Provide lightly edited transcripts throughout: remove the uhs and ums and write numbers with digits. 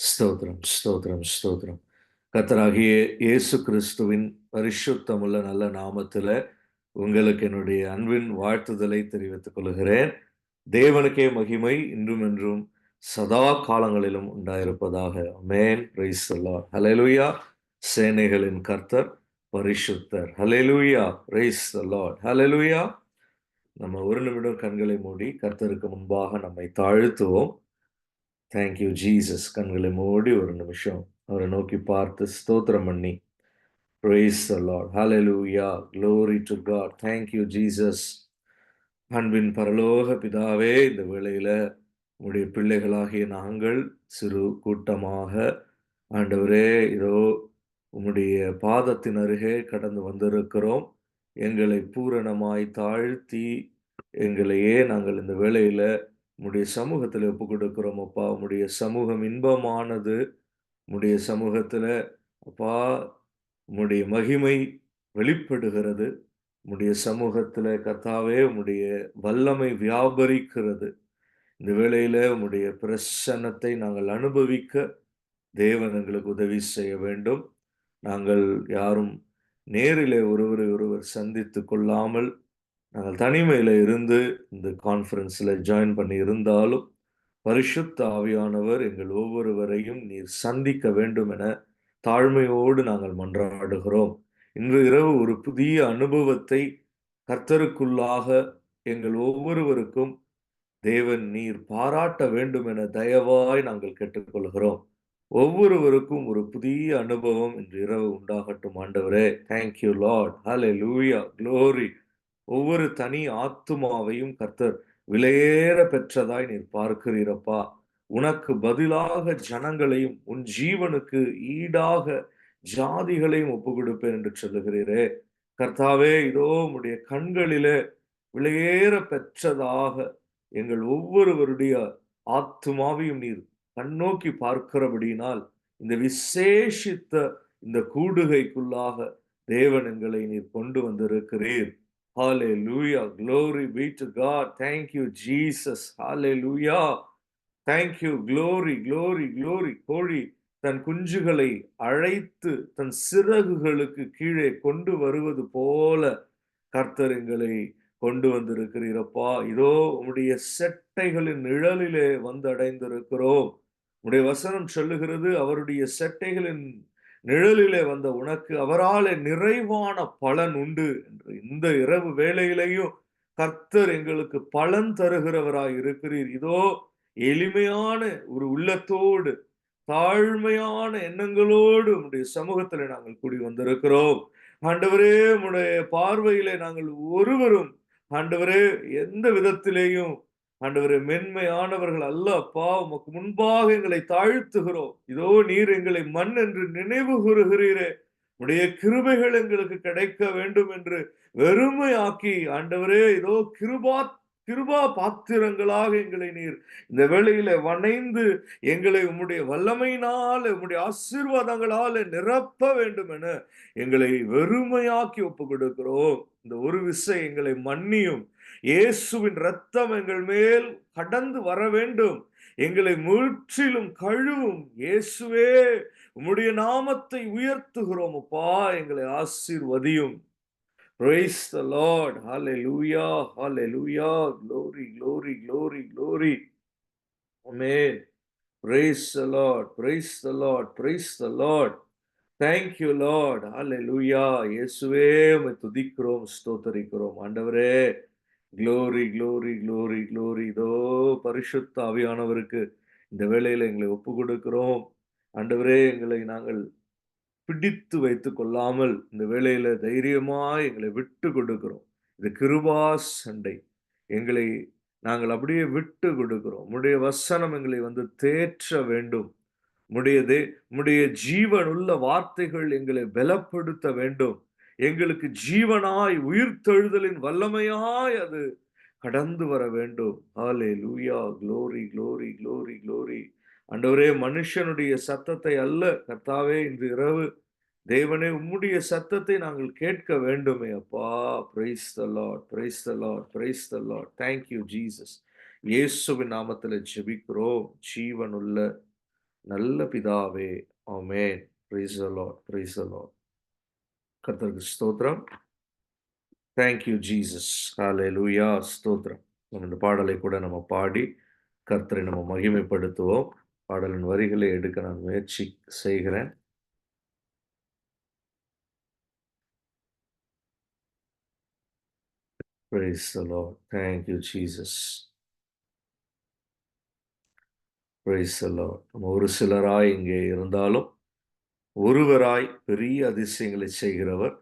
ஸ்தோத்திரம், ஸ்தோத்திரம், ஸ்தோத்திரம். கர்த்தராகிய இயேசு கிறிஸ்துவின் பரிசுத்தமுள்ள நல்ல நாமத்தில உங்களுக்கு என்னுடைய அன்பின் வாழ்த்துதலை தெரிவித்துக் கொள்கிறேன். தேவனுக்கே மகிமை இன்றும் என்றும் சதா காலங்களிலும் உண்டாயிருப்பதாக. ஆமென். Praise the Lord. ஹல்லேலூயா. சேனைகளின் கர்த்தர் பரிசுத்தர். Hallelujah. Praise the Lord. Hallelujah. நம்ம ஒரு நிமிடம் கண்களை மூடி கர்த்தருக்கு முன்பாக நம்மை தாழ்த்துவோம். Thank you Jesus. கண்களை மூடி ஒரு நிமிஷம் அவரை நோக்கி பார்த்து ஸ்தோத்திரம் பண்ணி praise the Lord. Hallelujah. Glory to God. Thank you Jesus. அன்பின் பரலோக பிதாவே, இந்த வேளையில உம்முடைய பிள்ளைகளாகிய நாங்கள் சிறு கூட்டமாக ஆண்டவரே இதோ உம்முடைய பாதத்தின் அருகே கடந்து வந்திருக்கிறோம். எங்களை பூரணமாய் தாழ்த்தி எங்களையே நாங்கள் இந்த வேளையில உம்முடைய சமூகத்தில் ஒப்புக் கொடுக்கிறோம் அப்பா. உம்முடைய சமூகம் இன்பமானது. உம்முடைய சமூகத்துல அப்பா உம்முடைய மகிமை வெளிப்படுகிறது. உம்முடைய சமூகத்துல கர்த்தாவே உம்முடைய வல்லமை வியாபரிக்கிறது. இந்த வேளையில உம்முடைய பிரசன்னத்தை நாங்கள் அனுபவிக்க தேவன் எங்களுக்கு உதவி செய்ய வேண்டும். நாங்கள் யாரும் நேரிலே ஒருவரை ஒருவர் சந்தித்துக் கொள்ளாமல் நாங்கள் தனிமையில இருந்து இந்த கான்ஃபரன்ஸ்ல ஜாயின் பண்ணி இருந்தாலும், பரிசுத்த ஆவியானவர் எங்கள் ஒவ்வொருவரையும் நீர் சந்திக்க வேண்டும் என தாழ்மையோடு நாங்கள் மன்றாடுகிறோம். இன்று இரவு ஒரு புதிய அனுபவத்தை கர்த்தருக்குள்ளாக எங்கள் ஒவ்வொருவருக்கும் தேவன் நீர் பாராட்ட வேண்டும் என தயவாய் நாங்கள் கேட்டுக்கொள்கிறோம். ஒவ்வொருவருக்கும் ஒரு புதிய அனுபவம் இன்று இரவு உண்டாகட்டும் ஆண்டவரே. Thank you Lord. Hallelujah. Glory. ஒவ்வொரு தனி ஆத்துமாவையும் கர்த்தர் விலையேற பெற்றதாய் நீர் பார்க்கிறீரப்பா. உனக்கு பதிலாக ஜனங்களையும் உன் ஜீவனுக்கு ஈடாக ஜாதிகளையும் ஒப்புக் கொடுப்பேன் என்று சொல்லுகிறீரே. கர்த்தாவே இதோ உம்முடைய கண்களிலே விலையேற பெற்றதாக எங்கள் ஒவ்வொருவருடைய ஆத்துமாவையும் நீர் கண்ணோக்கி பார்க்கிறபடியினால் இந்த விசேஷித்த இந்த கூடுகைக்குள்ளாக தேவன் எங்களை நீர் கொண்டு வந்திருக்கிறீர். Hallelujah. Glory be to God. Thank you, Jesus. Hallelujah. Thank you. Glory, glory, glory. கோழி தன் குஞ்சுகளை அழைத்து தன் சிறகுகளுக்கு கீழே கொண்டு வருவது போல கர்த்தர் எங்களை கொண்டு வந்திருக்கிறீரப்பா. இதோ உம்முடைய செட்டைகளின் நிழலிலே வந்து அடைந்திருக்கிறோம். உம்முடைய வசனம் சொல்லுகிறது, அவருடைய செட்டைகளின் நிழலிலே வந்த உனக்கு அவராலே நிறைவான பலன் உண்டு என்று. இந்த இரவு வேளையிலேயும் கர்த்தர் எங்களுக்கு பலன் தருகிறவராய் இருக்கிறீர். இதோ எளிமையான ஒரு உள்ளத்தோடு தாழ்மையான எண்ணங்களோடு உம்முடைய சமூகத்திலே நாங்கள் கூடி வந்திருக்கிறோம். ஆண்டவரே, உம்முடைய பார்வையிலே நாங்கள் ஒருவரும் ஆண்டவரே எந்த விதத்திலேயும் ஆண்டவரே மென்மையானவர்கள் அல்ல அப்பா. உமக்கு முன்பாக எங்களை தாழ்த்துகிறோம். இதோ நீர் எங்களை மண் என்று நினைவு கூறுகிறீரே. உடைய கிருபைகள் எங்களுக்கு கிடைக்க வேண்டும் என்று வெறுமையாக்கி ஆண்டவரே இதோ கிருபா பாத்திரங்களாக எங்களை நீர் இந்த வேளையில வணைந்து எங்களை உம்முடைய வல்லமையினால உம்முடைய ஆசீர்வாதங்களால நிரப்ப வேண்டும் என எங்களை வெறுமையாக்கி ஒப்புக் கொடுக்கிறோம். இந்த ஒரு விசை எங்களை மன்னியும். இயேசுவின் இரத்தம் எங்கள் மேல் கடந்து வர வேண்டும். எங்களை முற்றிலும் கழுவும். இயேசுவே, உம்முடைய நாமத்தை உயர்த்துகிறோம் அப்பா. எங்களை ஆசீர்வதியும். Praise the Lord. Hallelujah. Hallelujah. Glory, glory, glory, glory. Amen. Praise the Lord. Praise the Lord. Praise the Lord. Thank you, Lord. Hallelujah. இயேசுவே உம்மை துதிக்கிறோம், ஸ்தோத்தரிக்கிறோம். ஆண்டவரே, glory, glory, glory, glory. இதோ பரிசுத்த ஆவியானவருக்கு இந்த வேளையில எங்களை ஒப்புக் கொடுக்கிறோம். ஆண்டவரே, எங்களை நாங்கள் பிடித்து வைத்துக் கொள்ளாமல் இந்த வேளையில தைரியமாய் எங்களை விட்டு கொடுக்கிறோம். இது கிருபா சண்டை. எங்களை நாங்கள் அப்படியே விட்டு கொடுக்கிறோம். உம்முடைய வசனம் எங்களை வந்து தேற்ற வேண்டும். உம்முடைய ஜீவனுள்ள வார்த்தைகள் எங்களை பலப்படுத்த வேண்டும். எங்களுக்கு ஜீவனாய் உயிர்த்தெழுதலின் வல்லமையாய் அது கடந்து வர வேண்டும். ஹalleluya. glory, glory, glory, glory. ஆண்டவரே, மனுஷனுடைய சத்தத்தை அல்ல கர்த்தாவே, இன்று இரவு தேவனே உம்முடைய சத்தத்தை நாங்கள் கேட்க வேண்டுமே அப்பா. Praise the Lord, praise the Lord, praise the Lord. Thank you Jesus. இயேசுவின் நாமத்தில் ஜெபிக்கிறோம் ஜீவனுள்ள நல்ல பிதாவே. ஆமென். Praise the Lord. Praise the Lord. கர்த்தருக்கு ஸ்தோத்திரம். Thank you Jesus. ஹalleluya. ஸ்தோத்திரம். நம்ம இந்த பாடலை கூட நம்ம பாடி கர்த்தரை நம்ம மகிமைப்படுத்துவோம். பாடலின் வரிகளை எடுக்க நான் முயற்சி செய்கிறேன். Praise the Lord. Thank you, Jesus. Praise the Lord. நம்ம ஒரு சிலராய் இங்கே இருந்தாலும், ஒருவராய் பெரிய அதிசயங்களை செய்கிறவர்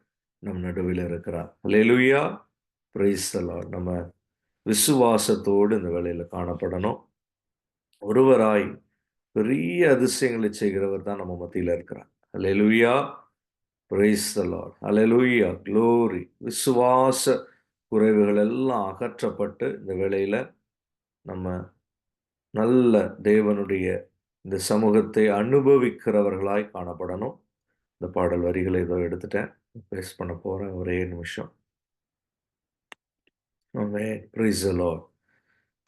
நம் நடுவில் இருக்கிறார். அல்லேலூயா. Praise the Lord. நம்ம விசுவாசத்தோடு இந்த வேளையில காணப்படணும். ஒருவராய் பெரிய அதிசயங்களை செய்கிறவர் தான் நம்ம மத்தியில இருக்கிறார். அல்லேலூயா. Praise the Lord. Hallelujah. Glory. விசுவாச குறைவுகள் எல்லாம் அகற்றப்பட்டு இந்த வேளையில நம்ம நல்ல தேவனுடைய இந்த சமூகத்தை அனுபவிக்கிறவர்களாய் காணப்படணும். இந்த பாடல் வரிகளை ஏதோ எடுத்துட்டேன். பேஸ்ட் பண்ண போறேன். ஒரே நிமிஷம். ஆமென். Praise the Lord.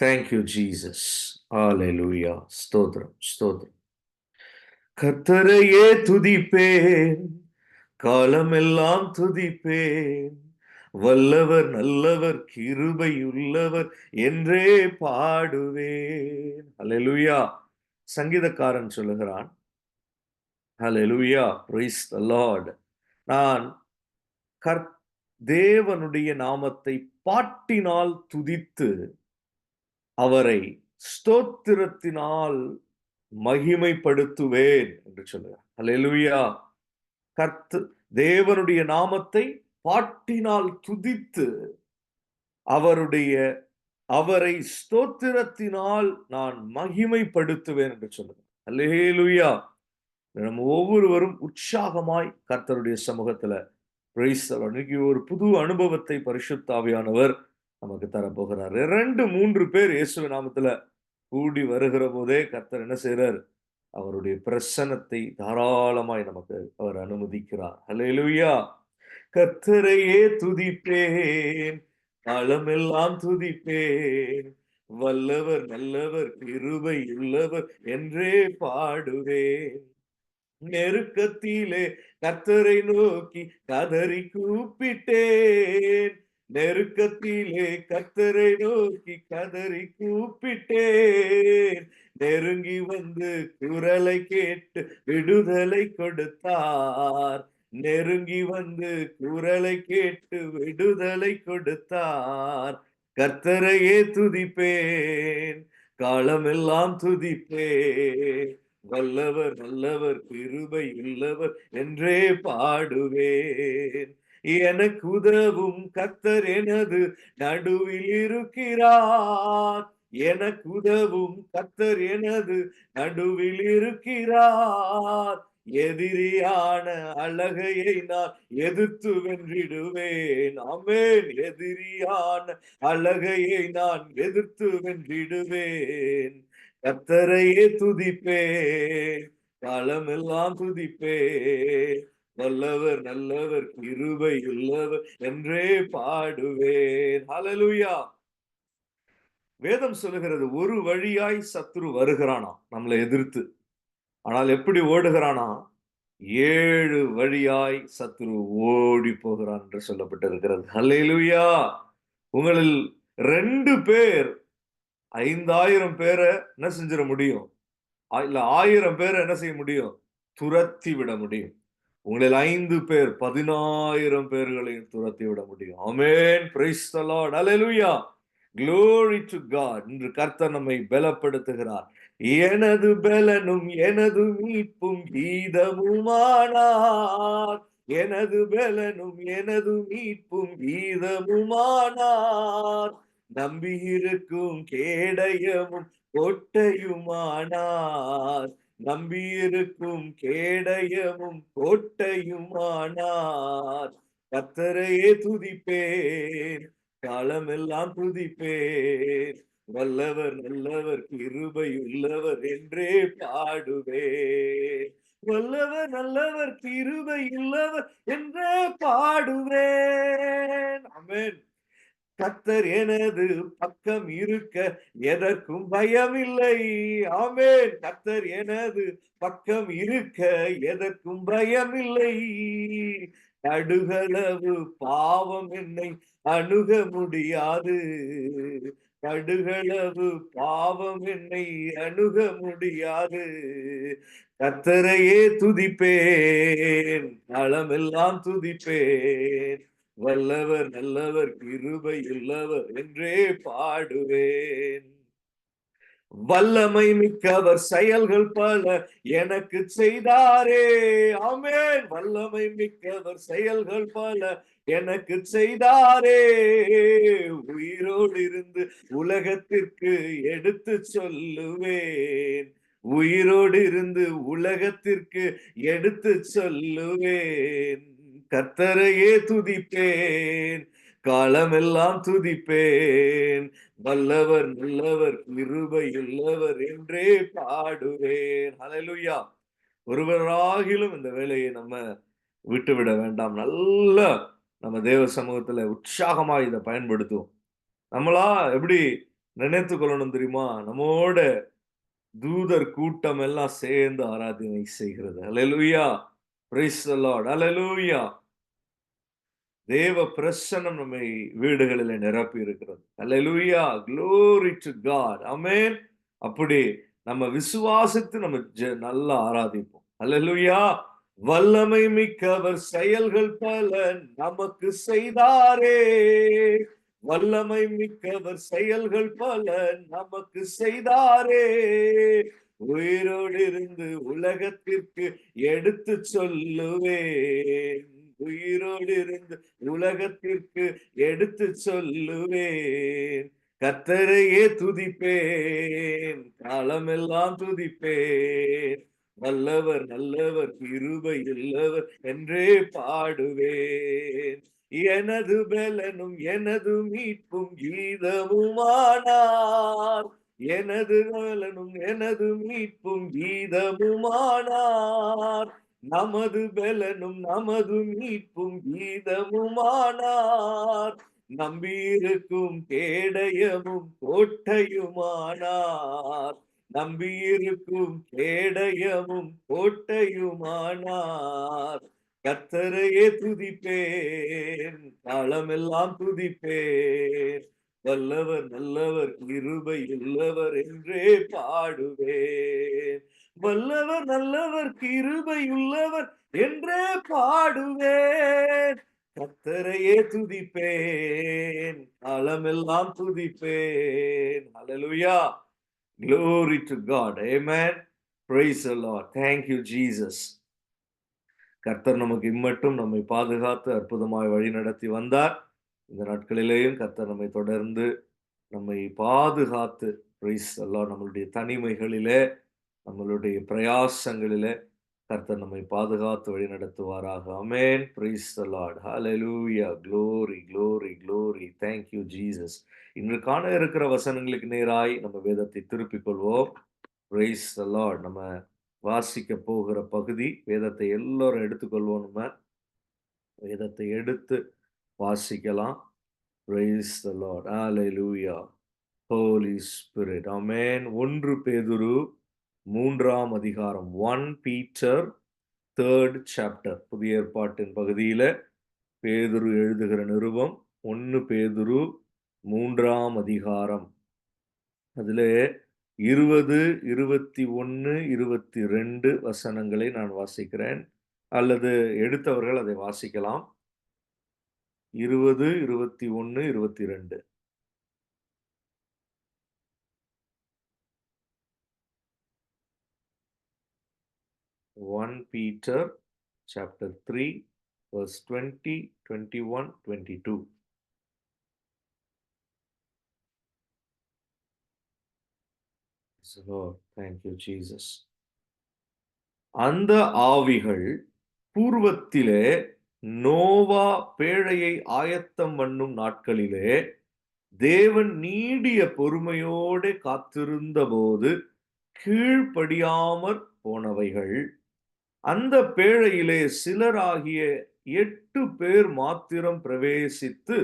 Thank you, Jesus. Hallelujah. ஸ்தோத்திரம், ஸ்தோத்திரம். கர்த்தரையே துதிப்பேன், காலமெல்லாம் துதிப்பேன். வல்லவர், நல்லவர், கிருபையுள்ளவர் என்றே பாடுவேன். அல்லேலூயா. சங்கீதக்காரன் சொல்லுகிறான், ஹalleluya, praise the Lord. நான் தேவனுடைய நாமத்தை பாட்டினால் துதித்து அவரை ஸ்தோத்திரத்தினால் மகிமைப்படுத்துவேன் என்று சொல்லுகிறார். ஹalleluya. தேவனுடைய நாமத்தை பாட்டினால் துதித்து அவரை ஸ்தோத்திரத்தினால் நான் மகிமைப்படுத்துவேன் என்று சொல்லுகிறார். அல்லேலூயா. நம்ம ஒவ்வொருவரும் உற்சாகமாய் கர்த்தருடைய சமூகத்துல பிரைஸ் தி லார்ட். இன்னைக்கு ஒரு புது அனுபவத்தை பரிசுத்த ஆவியானவர் நமக்கு தரப்போகிறார். 2-3 பேர் இயேசுவின் நாமத்துல கூடி வருகிற போதே கர்த்தர் என்ன செய்றார்? அவருடைய பிரசன்னத்தை தாராளமாய் நமக்கு அவர் அனுமதிக்கிறார். அல்லேலூயா. கர்த்தரையே துதிப்பேன், காலமெல்லாம் துதிப்பேன். வல்லவர், நல்லவர், கிருபை உள்ளவர் என்றே பாடுவேன். நெருக்கத்திலே கர்த்தரை நோக்கி கதறி கூப்பிட்டேன். நெருக்கத்திலே கர்த்தரை நோக்கி கதறி கூப்பிட்டேன். நெருங்கி வந்து குரலை கேட்டு விடுதலை கொடுத்தார். நெருங்கி வந்து குரலை கேட்டு விடுதலை கொடுத்தார். கர்த்தரையே துதிப்பேன், காலமெல்லாம் துதிப்பேன். வல்லவர், நல்லவர், கிருபை உள்ளவர் என்றே பாடுவேன். எனக்கு உதவும் கர்த்தர் எனது நடுவில் இருக்கிறார். எனக்கு உதவும் கர்த்தர் எனது நடுவில் இருக்கிறார். எதிரியான அழகையை நான் எதிர்த்து வென்றிடுவேன். ஆமென். எதிரியான அழகையை நான் எதிர்த்து வென்றிடுவேன். கர்த்தரையே துதிப்பேன், காலமெல்லாம் துதிப்பேன். வல்லவர், நல்லவர், கிருபை உள்ளவர் என்றே பாடுவேன். ஹalleluya. வேதம் சொல்லுகிறது, ஒரு வழியாய் சத்துரு வருகிறானாம் நம்மளை எதிர்த்து. ஆனால் எப்படி ஓடுகிறானா? 7 வழியாய் சத்துரு ஓடி போகிறான் என்று சொல்லப்பட்டிருக்கிறது. ஹalleluya. உங்களில் 2 பேர் 5000 பேரை என்ன செஞ்சிட முடியும்? இல்ல 1000 பேரை என்ன செய்ய முடியும்? துரத்தி விட முடியும். உங்களில் 5 பேர் 10,000 பேர்களையும் துரத்தி விட முடியும். ஆமென். Praise the Lord. ஹalleluya. Glory to God. இன்று கர்த்தர் நம்மை பலப்படுத்துகிறார். எனது பலனும் எனது மீட்பும் கீதமுமானார். எனது பலனும் எனது மீட்பும் கீதமுமானார். நம்பியிருக்கும் கேடயமும் கோட்டையுமானார். நம்பியிருக்கும் கேடயமும் கோட்டையுமானார். கர்த்தரையே துதிப்பேன், காலமெல்லாம் துதிப்பேன். வல்லவர், நல்லவர், கிருபை உள்ளவர் என்றே பாடுவேன். வல்லவர், நல்லவர், கிருபை உள்ளவர் என்றே பாடுவேன். ஆமென். கர்த்தர் எனது பக்கம் இருக்க எதற்கும் பயமில்லை. ஆமென். கர்த்தர் எனது பக்கம் இருக்க எதற்கும் பயமில்லை. கடுகளவு பாவம் என்னை அணுக முடியாது. கடுகளவு பாவம் என்னை அணுக முடியாது. கர்த்தரையே துதிப்பேன், களமெல்லாம் துதிப்பேன். வல்லவர் நல்லவர் கிருபை உள்ளவர் என்றே பாடுவேன். வல்லமை மிக்கவர் செயல்கள் பல எனக்கு செய்தாரே. ஆமென். வல்லமை மிக்கவர் செயல்கள் பல எனக்கு செய்தாரே. உயிரோடு இருந்து உலகத்திற்கு எடுத்து சொல்லுவேன். உயிரோடு இருந்து உலகத்திற்கு எடுத்து சொல்லுவேன். கர்த்தரையே துதிப்பேன், காலமெல்லாம் துதிப்பேன். வல்லவர் நல்லவர் கிருபையுள்ளவர் என்றே பாடுவேன். ஹalleluya. ஒருவராகிலும் இந்த வேலையை நம்ம விட்டுவிட வேண்டாம். நல்லா நம்ம தேவ சமூகத்துல உற்சாகமா இத பயன்படுத்துவோம். நம்மளா எப்படி நினைத்துக் கொள்ளணும் தெரியுமா? நம்மோட தூதர் கூட்டம் எல்லாம் சேர்ந்து ஆராதனை செய்கிறது. ஹalleluya. Praise the Lord. ஹalleluya. தேவ பிரசன்னம் நம்மை வீடுகளிலே நிரப்பி இருக்கிறது. அல்லேலூயா. Glory to God. ஆமென். அப்படி நம்ம விசுவாசித்து நம்ம நல்லா ஆராதிப்போம். அல்லேலூயா. வல்லமை மிக்கவர் செயல்கள் பல நமக்கு செய்தாரே. வல்லமை மிக்கவர் செயல்கள் பல நமக்கு செய்தாரே. உயிரோடு இருந்து உலகத்திற்கு எடுத்து சொல்லுவேன். உயிரோடு இருந்து உலகத்திற்கு எடுத்து சொல்லுவேன். கர்த்தரையே துதிப்பேன், காலமெல்லாம் துதிப்பேன். வல்லவர் நல்லவர் கிருபை உள்ளவர் என்றே பாடுவேன். எனது பலனும் எனது மீட்பும் கீதமுமானார். எனது பலனும் எனது மீட்பும் கீதமுமானார். நமது பலனும் நமது மீட்பும் கீதமுமானார். நம்பியிருக்கும் கேடயமும் கோட்டையுமானார். நம்பியிருக்கும் கேடயமும் கோட்டையுமானார். கர்த்தரையே துதிப்பேன், காலமெல்லாம் துதிப்பேன். வல்லவர் நல்லவர் கிருபை உள்ளவர் என்றே பாடுவேன். வல்லவர் நல்லவர் கிருபை உள்ளவர் என்றே பாடுவேன். கர்த்தரையே துதிப்பேன், காலமெல்லாம் துதிப்பேன். ஹalleluya. Glory to God. Amen. Praise the Lord. Thank you, Jesus. கர்த்தர் நமக்கு இம்மட்டும் நம்மை பாதுகாத்து அற்புதமாய் வழி நடத்தி வந்தார். இந்த நாட்களிலேயும் கர்த்தர் நம்மை தொடர்ந்து நம்மை பாதுகாத்து பிரைஸ் எல்லாம் நம்மளுடைய தனிமைகளிலே நம்மளுடைய பிரயாசங்களிலே கர்த்தர் நம்மை பாதுகாத்து வழி நடத்துவாராக. ஆமென். Praise the Lord. ஹalleluya. glory glory glory. thank you Jesus. இன்று காண இருக்கிற வசனங்களுக்கு நேராய் நம்ம வேதத்தை திருப்பிக் கொள்வோம். Price the Lord. நம்ம வாசிக்க போகிற பகுதி வேதத்தை எல்லாரும் எடுத்துக்கொள்வோம். நம்ம வேதத்தை எடுத்து வாசிக்கலாம். Price the Lord. Hallelujah. Holy Spirit. Amen. 1 பேதுரு 3ஆம் அதிகாரம். 1 Peter 3rd chapter. புதிய ஏற்பாட்டின் பகுதியில பேதுரு எழுதுகிற நிருபம் 1 பேதுரு 3ஆம் அதிகாரம். அதிலே 20, 21, 22 வசனங்களை நான் வாசிக்கிறேன். அல்லது எடுத்தவர்கள் அதை வாசிக்கலாம். 20, 21, 22. 1 Peter chapter 3 verse 20, 21, 22. So, thank you Jesus. அந்த ஆவிகள் பூர்வத்திலே நோவா பேழையை ஆயத்தம் பண்ணும் நாட்களிலே தேவன் நீடிய பொறுமையோடு காத்திருந்தபோது கீழ்ப்படியாமற் போனவைகள். அந்த பேழையிலே சிலராகிய 8 பேர் மாத்திரம் பிரவேசித்து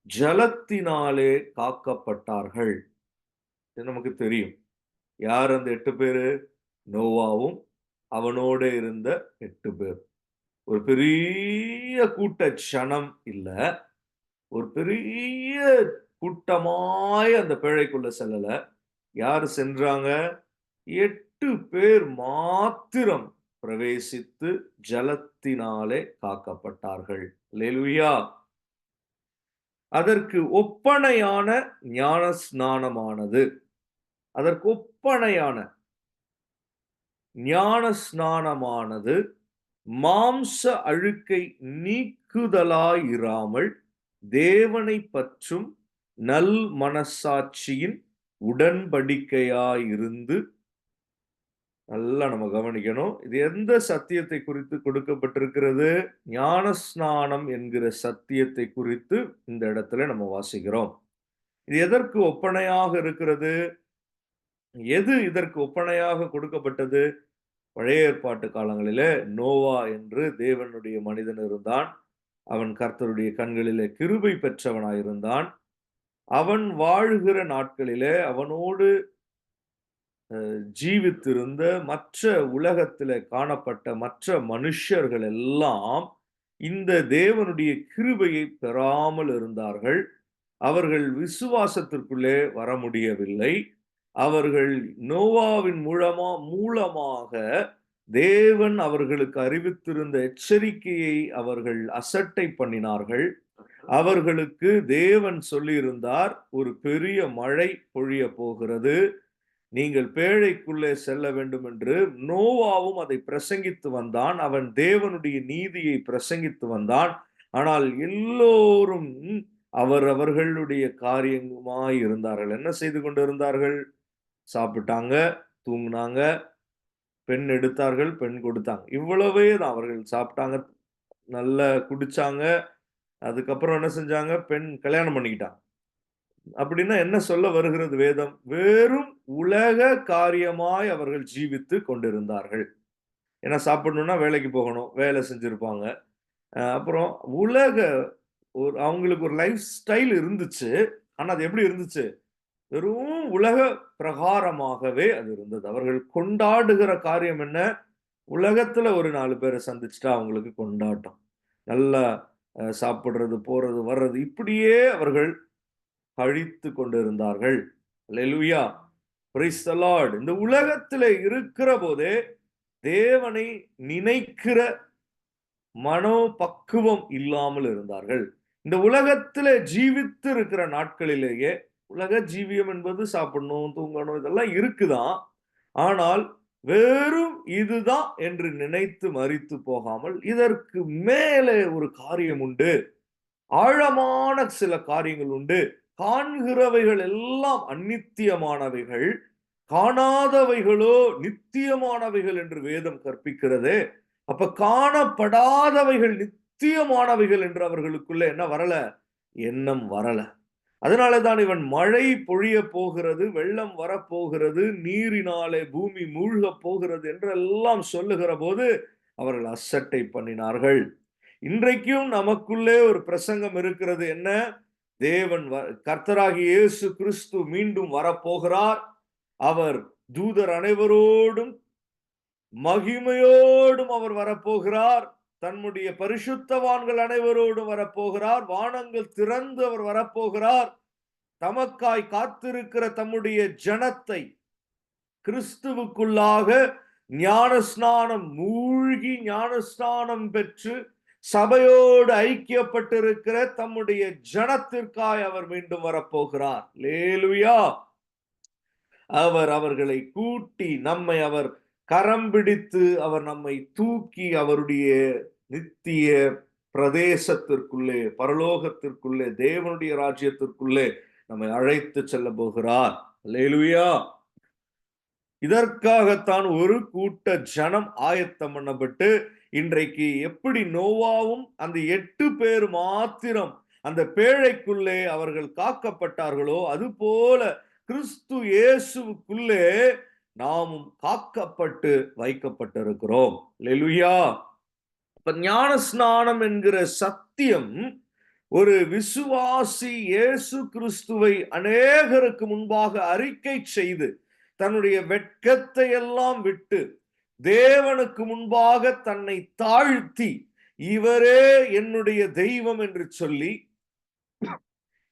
ஜலத்தினாலே காக்கப்பட்டார்கள். இது நமக்கு தெரியும். யார் அந்த 8 பேரு? நோவாவும் அவனோடு இருந்த 8 பேர். ஒரு பெரிய கூட்ட ஜனம் இல்ல. ஒரு பெரிய கூட்டமாய் அந்த பேழைக்குள்ள செல்லல. யாரு சென்றாங்க? 8 பேர் மாத்திரம் பிரவேசித்து ஜலத்தினாலே காக்கப்பட்டார்கள். அல்லேலூயா! அதற்கு ஒப்பனையான ஞான ஸ்நானமானது. அதற்கு ஒப்பனையான ஞான ஸ்நானமானது மாம்ச அழுக்கை நீக்குதலாயிராமல் தேவனை பற்றும் நல் மனசாட்சியின் உடன்படிக்கையாயிருந்து, நல்லா நம்ம கவனிக்கணும். இது எந்த சத்தியத்தை குறித்து கொடுக்கப்பட்டிருக்கிறது? ஞானஸ்நானம் என்கிற சத்தியத்தை குறித்து இந்த இடத்துல நம்ம வாசிக்கிறோம். இது எதற்கு ஒப்பனையாக இருக்கிறது? எது இதற்கு ஒப்பனையாக கொடுக்கப்பட்டது? பழைய ஏற்பாட்டு காலங்களிலே நோவா என்று தேவனுடைய மனிதன் இருந்தான். அவன் கர்த்தருடைய கண்களிலே கிருபை பெற்றவனாயிருந்தான். அவன் வாழ்கிற நாட்களிலே அவனோடு ஜீவித்திருந்த மற்ற உலகத்திலே காணப்பட்ட மற்ற மனுஷர்கள் எல்லாம் இந்த தேவனுடைய கிருபையை பெறாமல் இருந்தார்கள். அவர்கள் விசுவாசத்திற்குள்ளே வர முடியவில்லை. அவர்கள் நோவாவின் மூலமாக தேவன் அவர்களுக்கு அறிவித்திருந்த எச்சரிக்கையை அவர்கள் அசட்டை பண்ணினார்கள். அவர்களுக்கு தேவன் சொல்லியிருந்தார், ஒரு பெரிய மழை பொழிய போகிறது, நீங்கள் பேழைக்குள்ளே செல்ல வேண்டும் என்று. நோவாவும் அதை பிரசங்கித்து வந்தான். அவன் தேவனுடைய நீதியை பிரசங்கித்து வந்தான். ஆனால் எல்லோரும் அவர்களுடைய காரியமாய் இருந்தார்கள். என்ன செய்து கொண்டிருந்தார்கள்? சாப்பிட்டாங்க, தூங்குனாங்க, பெண் எடுத்தார்கள், பெண் கொடுத்தாங்க. இவ்வளவே தான். அவர்கள் சாப்பிட்டாங்க, நல்லா குடிச்சாங்க, அதுக்கப்புறம் என்ன செஞ்சாங்க? பெண் கல்யாணம் பண்ணிக்கிட்டாங்க. அப்படின்னா என்ன சொல்ல வருகிறது வேதம்? வெறும் உலக காரியமாய் அவர்கள் ஜீவித்து கொண்டிருந்தார்கள். ஏன்னா சாப்பிடணும்னா வேலைக்கு போகணும், வேலை செஞ்சிருப்பாங்க. அப்புறம் உலக அவங்களுக்கு ஒரு லைஃப் ஸ்டைல் இருந்துச்சு. ஆனா அது எப்படி இருந்துச்சு? வெறும் உலக பிரகாரமாகவே அது இருந்தது. அவர்கள் கொண்டாடுகிற காரியம் என்ன? உலகத்துல ஒரு 4 பேர சந்திச்சுட்டா அவங்களுக்கு கொண்டாட்டம். நல்லா சாப்பிடுறது, போறது, வர்றது, இப்படியே அவர்கள் கழித்துக் கொண்டிருந்தார்கள். அல்லேலூயா! Praise the Lord. இந்த உலகத்திலே இருக்கிற போதே தேவனை நினைக்கிற மனோபக்குவம் இல்லாமல் இருந்தார்கள். இந்த உலகத்திலே ஜீவித்து இருக்கிற நாட்களிலேயே, உலக ஜீவியம் என்பது சாப்பிடணும், தூங்கணும், இதெல்லாம் இருக்குதான். ஆனால் வெறும் இதுதான் என்று நினைத்து மரித்து போகாமல், இதற்கு மேலே ஒரு காரியம் உண்டு. ஆழமான சில காரியங்கள் உண்டு. காண்கிறவைகள் எல்லாம் அநித்தியமானவைகள், காணாதவைகளோ நித்தியமானவைகள் என்று வேதம் கற்பிக்கிறதே. அப்ப காணப்படாதவைகள் நித்தியமானவைகள் என்று அவர்களுக்குள்ள என்ன வரல? எண்ணம் வரல. அதனால தான் இவன் மழை பொழிய போகிறது, வெள்ளம் வரப்போகிறது, நீரினாலே பூமி மூழ்க போகிறது என்றெல்லாம் சொல்லுகிற போது அவர்கள் அசட்டை பண்ணினார்கள். இன்றைக்கும் நமக்குள்ளே ஒரு பிரசங்கம் இருக்கிறது. என்ன? தேவன் கர்த்தராகிய இயேசு கிறிஸ்து மீண்டும் வரப்போகிறார். அவர் தூதர் அனைவரோடும் மகிமையோடும் அவர் வரப்போகிறார். தன்னுடைய பரிசுத்தவான்கள் அனைவரோடும் வரப்போகிறார். வானங்கள் திறந்து அவர் வரப்போகிறார். தமக்காய் காத்திருக்கிற தம்முடைய ஜனத்தை கிறிஸ்துவுக்குள்ளாக ஞானஸ்நானம் மூழ்கி ஞானஸ்நானம் பெற்று சபையோடு ஐக்கியப்பட்டிருக்கிற தம்முடைய ஜனத்திற்காய் அவர் மீண்டும் வரப்போகிறார். அல்லேலூயா! அவர் அவர்களை கூட்டி நம்மை அவர் கரம் பிடித்து அவர் நம்மை தூக்கி அவருடைய நித்திய பிரதேசத்திற்குள்ளே, பரலோகத்திற்குள்ளே, தேவனுடைய ராஜ்யத்திற்குள்ளே நம்மை அழைத்து செல்ல போகிறார். அல்லேலூயா! இதற்காகத்தான் ஒரு கூட்ட ஜனம் ஆயத்தம் பண்ணப்பட்டு, இன்றைக்கு எப்படி நோவாவும் அந்த 8 பேர் மாத்திரம் அந்த பேழைக்குள்ளே அவர்கள் காக்கப்பட்டார்களோ, அதுபோல கிறிஸ்து இயேசுவுக்குள்ளே நாமும் காக்கப்பட்டு வைக்கப்பட்டிருக்கிறோம். அல்லேலூயா! இப்ப ஞானஸ்நானம் என்கிற சத்தியம் ஒரு விசுவாசி இயேசு கிறிஸ்துவை அநேகருக்கு முன்பாக அறிக்கை செய்து தன்னுடைய வெட்கத்தை எல்லாம் விட்டு தேவனுக்கு முன்பாக தன்னை தாழ்த்தி இவரே என்னுடைய தெய்வம் என்று சொல்லி,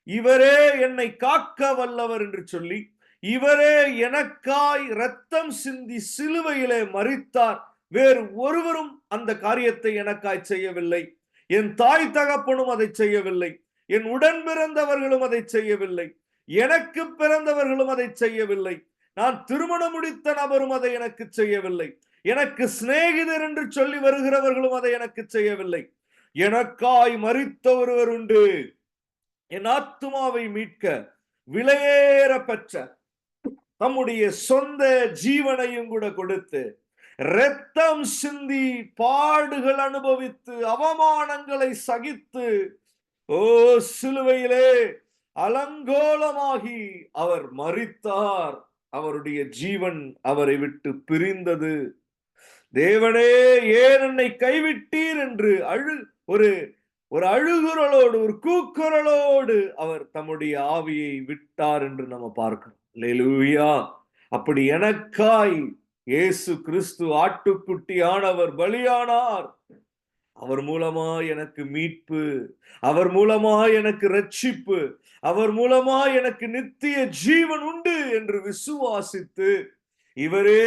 இவரே என்னை காக்க வல்லவர் என்று சொல்லி, இவரே எனக்காய் இரத்தம் சிந்தி சிலுவையிலே மரித்தார், வேறு ஒருவரும் அந்த காரியத்தை எனக்காய் செய்யவில்லை, என் தாய் தகப்பனும் அதை செய்யவில்லை, என் உடன் பிறந்தவர்களும் அதை செய்யவில்லை, எனக்கு பிறந்தவர்களும் அதை செய்யவில்லை, நான் திருமணம் முடித்த நபரும் அதை எனக்கு செய்யவில்லை, எனக்கு சிநேகிதர் என்று சொல்லி வருகிறவர்களும் அதை எனக்கு செய்யவில்லை, எனக்காய் மரித்த ஒருவர் உண்டு, என் ஆத்துமாவை மீட்க விலையேற பெற்ற தம்முடைய சொந்த ஜீவனையும் கூட கொடுத்து இரத்தம் சிந்தி பாடுகள் அனுபவித்து அவமானங்களை சகித்து சிலுவையிலே அலங்கோலமாகி அவர் மரித்தார், அவருடைய ஜீவன் அவரை விட்டு பிரிந்தது. தேவனே ஏன் என்னை கைவிட்டீர் என்று ஒரு அழுகுரலோடு ஒரு கூக்குரலோடு அவர் தம்முடைய ஆவியை விட்டார் என்று நம்ம பார்க்கிறோம். அல்லேலூயா. அப்படி எனக்காய் இயேசு கிறிஸ்து ஆட்டுக்குட்டியானவர் பலியானார். அவர் மூலமா எனக்கு மீட்பு, அவர் மூலமா எனக்கு ரட்சிப்பு, அவர் மூலமா எனக்கு நித்திய ஜீவன் உண்டு என்று விசுவாசித்து இவரே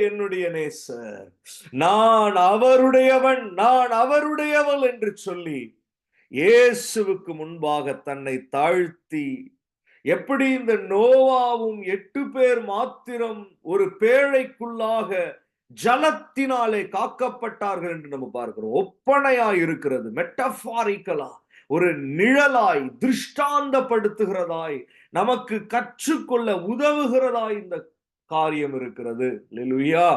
என்னுடைய நேசர், நான் அவருடையவன், நான் அவருடையவள் என்று சொல்லி இயேசுவுக்கு முன்பாக தன்னை தாழ்த்தி, எப்படி இந்த நோவாவும் 8 பேர் மாத்திரம் ஒரு பேழைக்குள்ளாக ஜலத்தினாலே காக்கப்பட்டார்கள் என்று நம்ம பார்க்கிறோம். ஒப்பனையாய் இருக்கிறது, மெட்டபாரிக்கலா ஒரு நிழலாய் திருஷ்டாந்தப்படுத்துகிறதாய் நமக்கு கற்றுக்கொள்ள உதவுகிறதாய் இந்த காரியம் இருக்கிறது. அல்லேலூயா.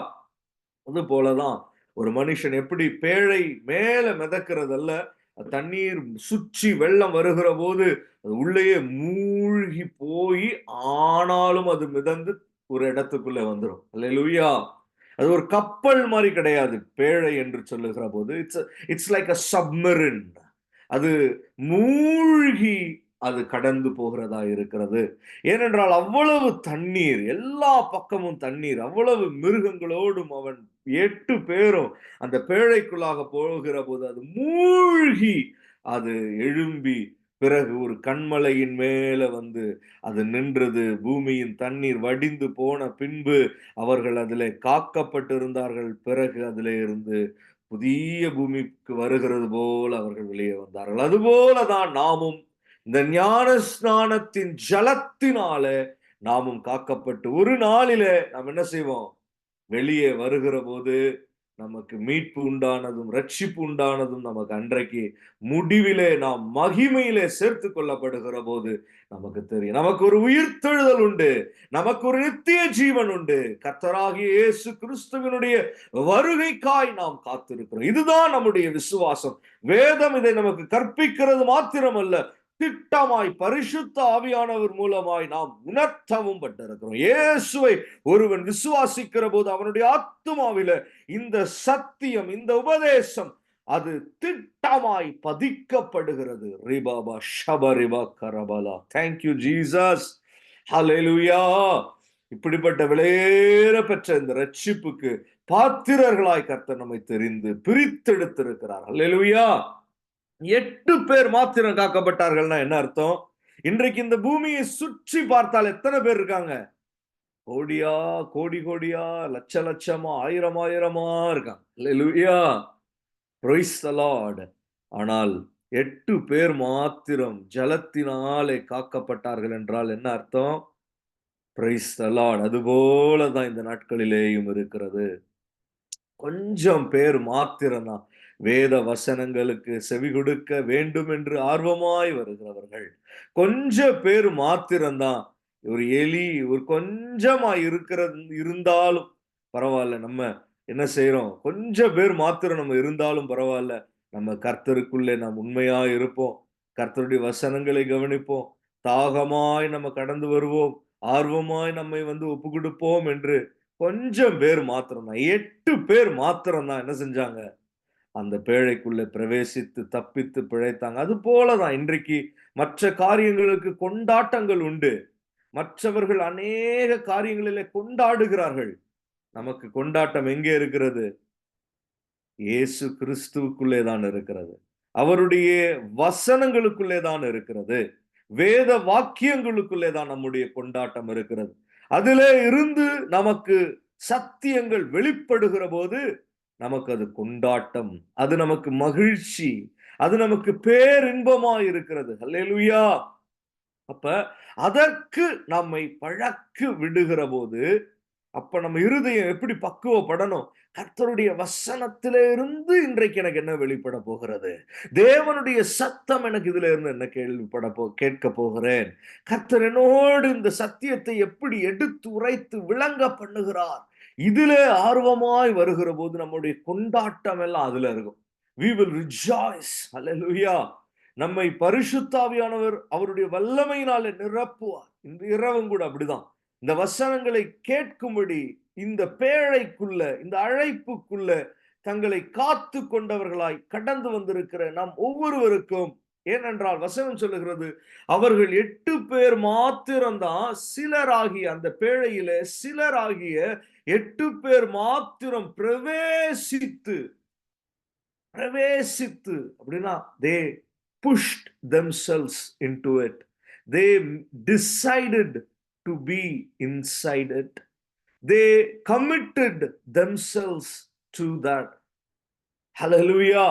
அது போலதான் ஒரு மனுஷன் எப்படி பேழை மேல மிதக்கிறதல்ல, தண்ணீர் சுற்றி வெள்ளம் வருகிற போது அது உள்ளேயே மூழ்கி போய் ஆனாலும் அது மிதந்து ஒரு இடத்துக்குள்ள வந்துடும். அல்லேலூயா. அது ஒரு கப்பல் மாதிரி கிடையாது. பேழை என்று சொல்லுகிற போது இட்ஸ் லைக் அ சப்மரின். அது மூழ்கி அது கடந்து போகிறதா இருக்கிறது. ஏனென்றால் அவ்வளவு தண்ணீர், எல்லா பக்கமும் தண்ணீர், அவ்வளவு மிருகங்களோடும் அவன் 8 பேரும் அந்த பேழைக்குள்ளாக போகிற போது அது மூழ்கி அது எழும்பி பிறகு ஒரு கண்மலையின் மேல வந்து அது நின்றது. பூமியின் தண்ணீர் வடிந்து போன பின்பு அவர்கள் அதிலே காக்கப்பட்டிருந்தார்கள். பிறகு அதிலே இருந்து புதிய பூமிக்கு வருகிறது போல அவர்கள் வெளியே வந்தார்கள். அதுபோலதான் நாமும் இந்த ஞான ஸ்நானத்தின் ஜலத்தினால நாமும் காக்கப்பட்டு ஒரு நாளிலே நாம் என்ன செய்வோம்? வெளியே வருகிற போது நமக்கு மீட்பு உண்டானதும் ரட்சிப்பு உண்டானதும் நமக்கு அன்றைக்கு முடிவிலே நாம் மகிமையிலே சேர்த்து கொள்ளப்படுகிற போது நமக்கு தெரியும், நமக்கு ஒரு உயிர்த்தெழுதல் உண்டு, நமக்கு ஒரு நித்திய ஜீவன் உண்டு. கர்த்தராகிய இயேசு கிறிஸ்துவினுடைய வருகைக்காய் நாம் காத்திருக்கிறோம். இதுதான் நம்முடைய விசுவாசம். வேதம் இதை நமக்கு கற்பிக்கிறது மாத்திரமல்ல, திட்டமாய் பரிசுத்த ஆவியானவர் மூலமாய் நாம் உணர்த்தவும் பட்டிருக்கிறோம். இயேசுவை ஒருவன் விசுவாசிக்கிற போது அவனுடைய ஆத்துமாவில இந்த சத்தியம், இந்த உபதேசம் அது திட்டமாய் பதிக்கப்படுகிறது. ரிபாபா ஷபரிபா கரபலா. Thank you Jesus. ஹல்லேலூயா. இப்படிப்பட்ட விலையேற பெற்ற இந்த ரட்சிப்புக்கு பாத்திரர்களாய் கர்த்தர் நம்மை தெரிந்து பிரித்தெடுத்திருக்கிறார். ஹல்லேலூயா. 8 பேர் மாத்திரம் காக்கப்பட்டார்கள்னா என்ன அர்த்தம்? இன்றைக்கு இந்த பூமியை சுற்றி பார்த்தால் எத்தனை பேர் இருக்காங்க? கோடியா, கோடி கோடியா, லட்ச லட்சமா, ஆயிரம் ஆயிரமா இருக்காங்க. அல்லேலூயா. Praise the Lord. ஆனால் 8 பேர் மாத்திரம் ஜலத்தினாலே காக்கப்பட்டார்கள் என்றால் என்ன அர்த்தம்? Praise the Lord. அதுபோலதான் இந்த நாட்களிலேயும் இருக்கிறது. கொஞ்சம் பேர் மாத்திரம்தான் வேத வசனங்களுக்கு செவி கொடுக்க வேண்டும் என்று ஆர்வமாய் வருகிறவர்கள். கொஞ்சம் பேர் மாத்திரம்தான் ஒரு எலி ஒரு கொஞ்சமா இருந்தாலும் பரவாயில்ல, நம்ம என்ன செய்யறோம்? கொஞ்சம் பேர் மாத்திரம் நம்ம இருந்தாலும் பரவாயில்ல, நம்ம கர்த்தருக்குள்ளே நாம் உண்மையா இருப்போம், கர்த்தருடைய வசனங்களை கவனிப்போம், தாகமாய் நம்ம கடந்து வருவோம், ஆர்வமாய் நம்மை ஒப்பு கொடுப்போம் என்று கொஞ்சம் பேர் மாத்திரம் தான், 8 பேர் மாத்திரம் தான் என்ன செஞ்சாங்க? அந்த பேழைக்குள்ளே பிரவேசித்து தப்பித்து பிழைத்தாங்க. அது போலதான் இன்றைக்கு மற்ற காரியங்களுக்கு கொண்டாட்டங்கள் உண்டு. மற்றவர்கள் அநேக காரியங்களிலே கொண்டாடுகிறார்கள். நமக்கு கொண்டாட்டம் எங்கே இருக்கிறது? இயேசு கிறிஸ்துவுக்குள்ளே தான் இருக்கிறது. அவருடைய வசனங்களுக்குள்ளே தான் இருக்கிறது. வேத வாக்கியங்களுக்குள்ளே தான் நம்முடைய கொண்டாட்டம் இருக்கிறது. அதிலே இருந்து நமக்கு சத்தியங்கள் வெளிப்படுகிற போது நமக்கு அது கொண்டாட்டம், அது நமக்கு மகிழ்ச்சி, அது நமக்கு பேரின்பமாய் இருக்கிறது. அல்லேலூயா. அப்ப அதற்கு நம்மை பழக்கி விடுகிற போது, அப்ப நம்ம இருதயம் எப்படி பக்குவப்படணும்? கர்த்தருடைய வசனத்திலே இருந்து இன்றைக்கு எனக்கு என்ன வெளிப்பட போகிறது? தேவனுடைய சத்தம் எனக்கு இதுல இருந்து என்ன கேட்க போகிறேன்? கர்த்தர் என்னோடு இந்த சத்தியத்தை எப்படி எடுத்து உரைத்து விளங்க பண்ணுகிறார்? இதிலே ஆர்வமாய் வருகிற போது நம்முடைய கொண்டாட்டம் எல்லாம் அதுல இருக்கும். We will rejoice. Hallelujah. நம்மை பரிசுத்தாவியானவர் அவருடைய வல்லமையினாலே நிரப்புவார். இந்த இரவும் கூட அப்படிதான். இந்த வசனங்களை கேட்கும்படி இந்த பேழைக்குள்ள, இந்த அழைப்புக்குள்ள தங்களை காத்து கொண்டவர்களாய் கடந்து வந்திருக்கிற நம் ஒவ்வொருவருக்கும், ஏனென்றால் வசனம் சொல்லுகிறது, அவர்கள் 8 பேர் மாத்திரம்தான், சிலராகிய அந்த பேழையில சிலராகிய 8 பேர் மாத்திரம் பிரவேசித்து அப்படின்னா they pushed themselves into it. They decided to be inside it. They committed themselves to that. Hallelujah.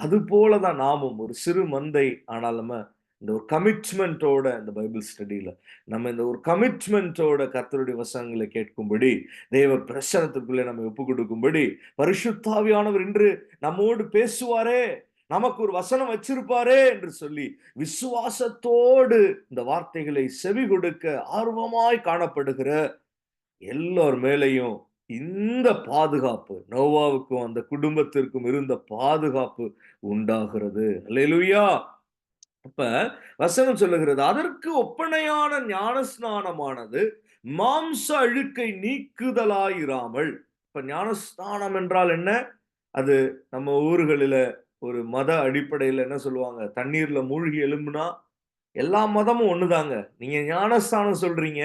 அது போலதான் நாமும் ஒரு சிறு மந்தை. ஆனால் நம்ம இந்த ஒரு கமிட்மெண்டோட இந்த பைபிள் ஸ்டடியில நம்ம இந்த ஒரு கமிட்மெண்டோட கர்த்தருடைய வசனங்களை கேட்கும்படி, தேவ பிரசனத்துக்குள்ளே நம்ம ஒப்பு கொடுக்கும்படி, பரிசுத்தாவியானவர் இன்று நம்மோடு பேசுவாரே, நமக்கு ஒரு வசனம் வச்சிருப்பாரே என்று சொல்லி விசுவாசத்தோடு இந்த வார்த்தைகளை செவி கொடுக்க ஆர்வமாய் காணப்படுகிற எல்லோர் மேலையும் இந்த பாதுகாப்பு, நோவாவுக்கும் அந்த குடும்பத்திற்கும் இருந்த பாதுகாப்பு உண்டாகிறது. அல்லேலூயா. அப்ப வசனம் சொல்லுகிறது, அதற்கு ஒப்பனையான ஞானஸ்நானமானது மாம்ச அழுக்கை நீக்குதலாயிராமல். இப்ப ஞானஸ்நானம் என்றால் என்ன? அது நம்ம ஊர்களில ஒரு மத அடிப்படையில் என்ன சொல்லுவாங்க? தண்ணீர்ல மூழ்கி எழும்புனா எல்லா மதமும் ஒண்ணுதாங்க. நீங்க ஞானஸ்தானம் சொல்றீங்க,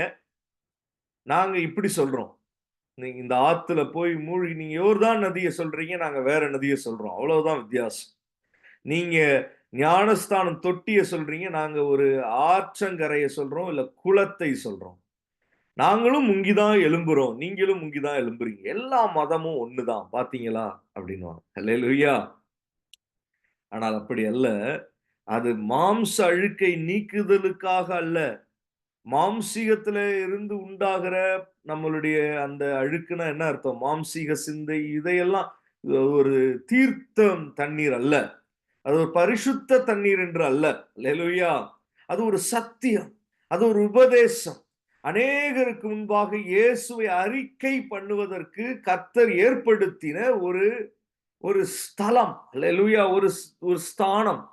நாங்க இப்படி சொல்றோம். நீங்க இந்த ஆத்துல போய் மூழ்கி நீங்க யோர்தான் நதியை சொல்றீங்க, நாங்க வேற நதியை சொல்றோம். அவ்வளவுதான் வித்தியாசம். நீங்க ஞானஸ்தானம் தொட்டிய சொல்றீங்க, நாங்க ஒரு ஆற்றங்கரையை சொல்றோம், இல்ல குளத்தை சொல்றோம். நாங்களும் முங்கிதான் எழும்புறோம், நீங்களும் முங்கிதான் எழும்புறீங்க. எல்லா மதமும் ஒண்ணுதான், பாத்தீங்களா அப்படின்னுவாங்க. அல்லேலூயா. ஆனால் அப்படி அல்ல. அது மாம்ச அழுக்கை நீக்குதலுக்காக அல்ல. மாம்சீகத்துல இருந்து உண்டாகிற நம்மளுடைய அந்த அழுக்குனா என்ன அர்த்தம்? மாம்சீக சிந்தை இதையெல்லாம் ஒரு தீர்த்தம் தண்ணீர் அல்ல. அது ஒரு பரிசுத்த தண்ணீர் என்று அல்ல. அல்லேலூயா. அது ஒரு சத்தியம், அது ஒரு உபதேசம். அநேகருக்கு முன்பாக இயேசுவை அறிக்கை பண்ணுவதற்கு கர்த்தர் ஏற்படுத்தின ஒரு ஒரு ஸ்தலம். அல்லேலூயா. ஒரு ஒரு ஸ்தானம்.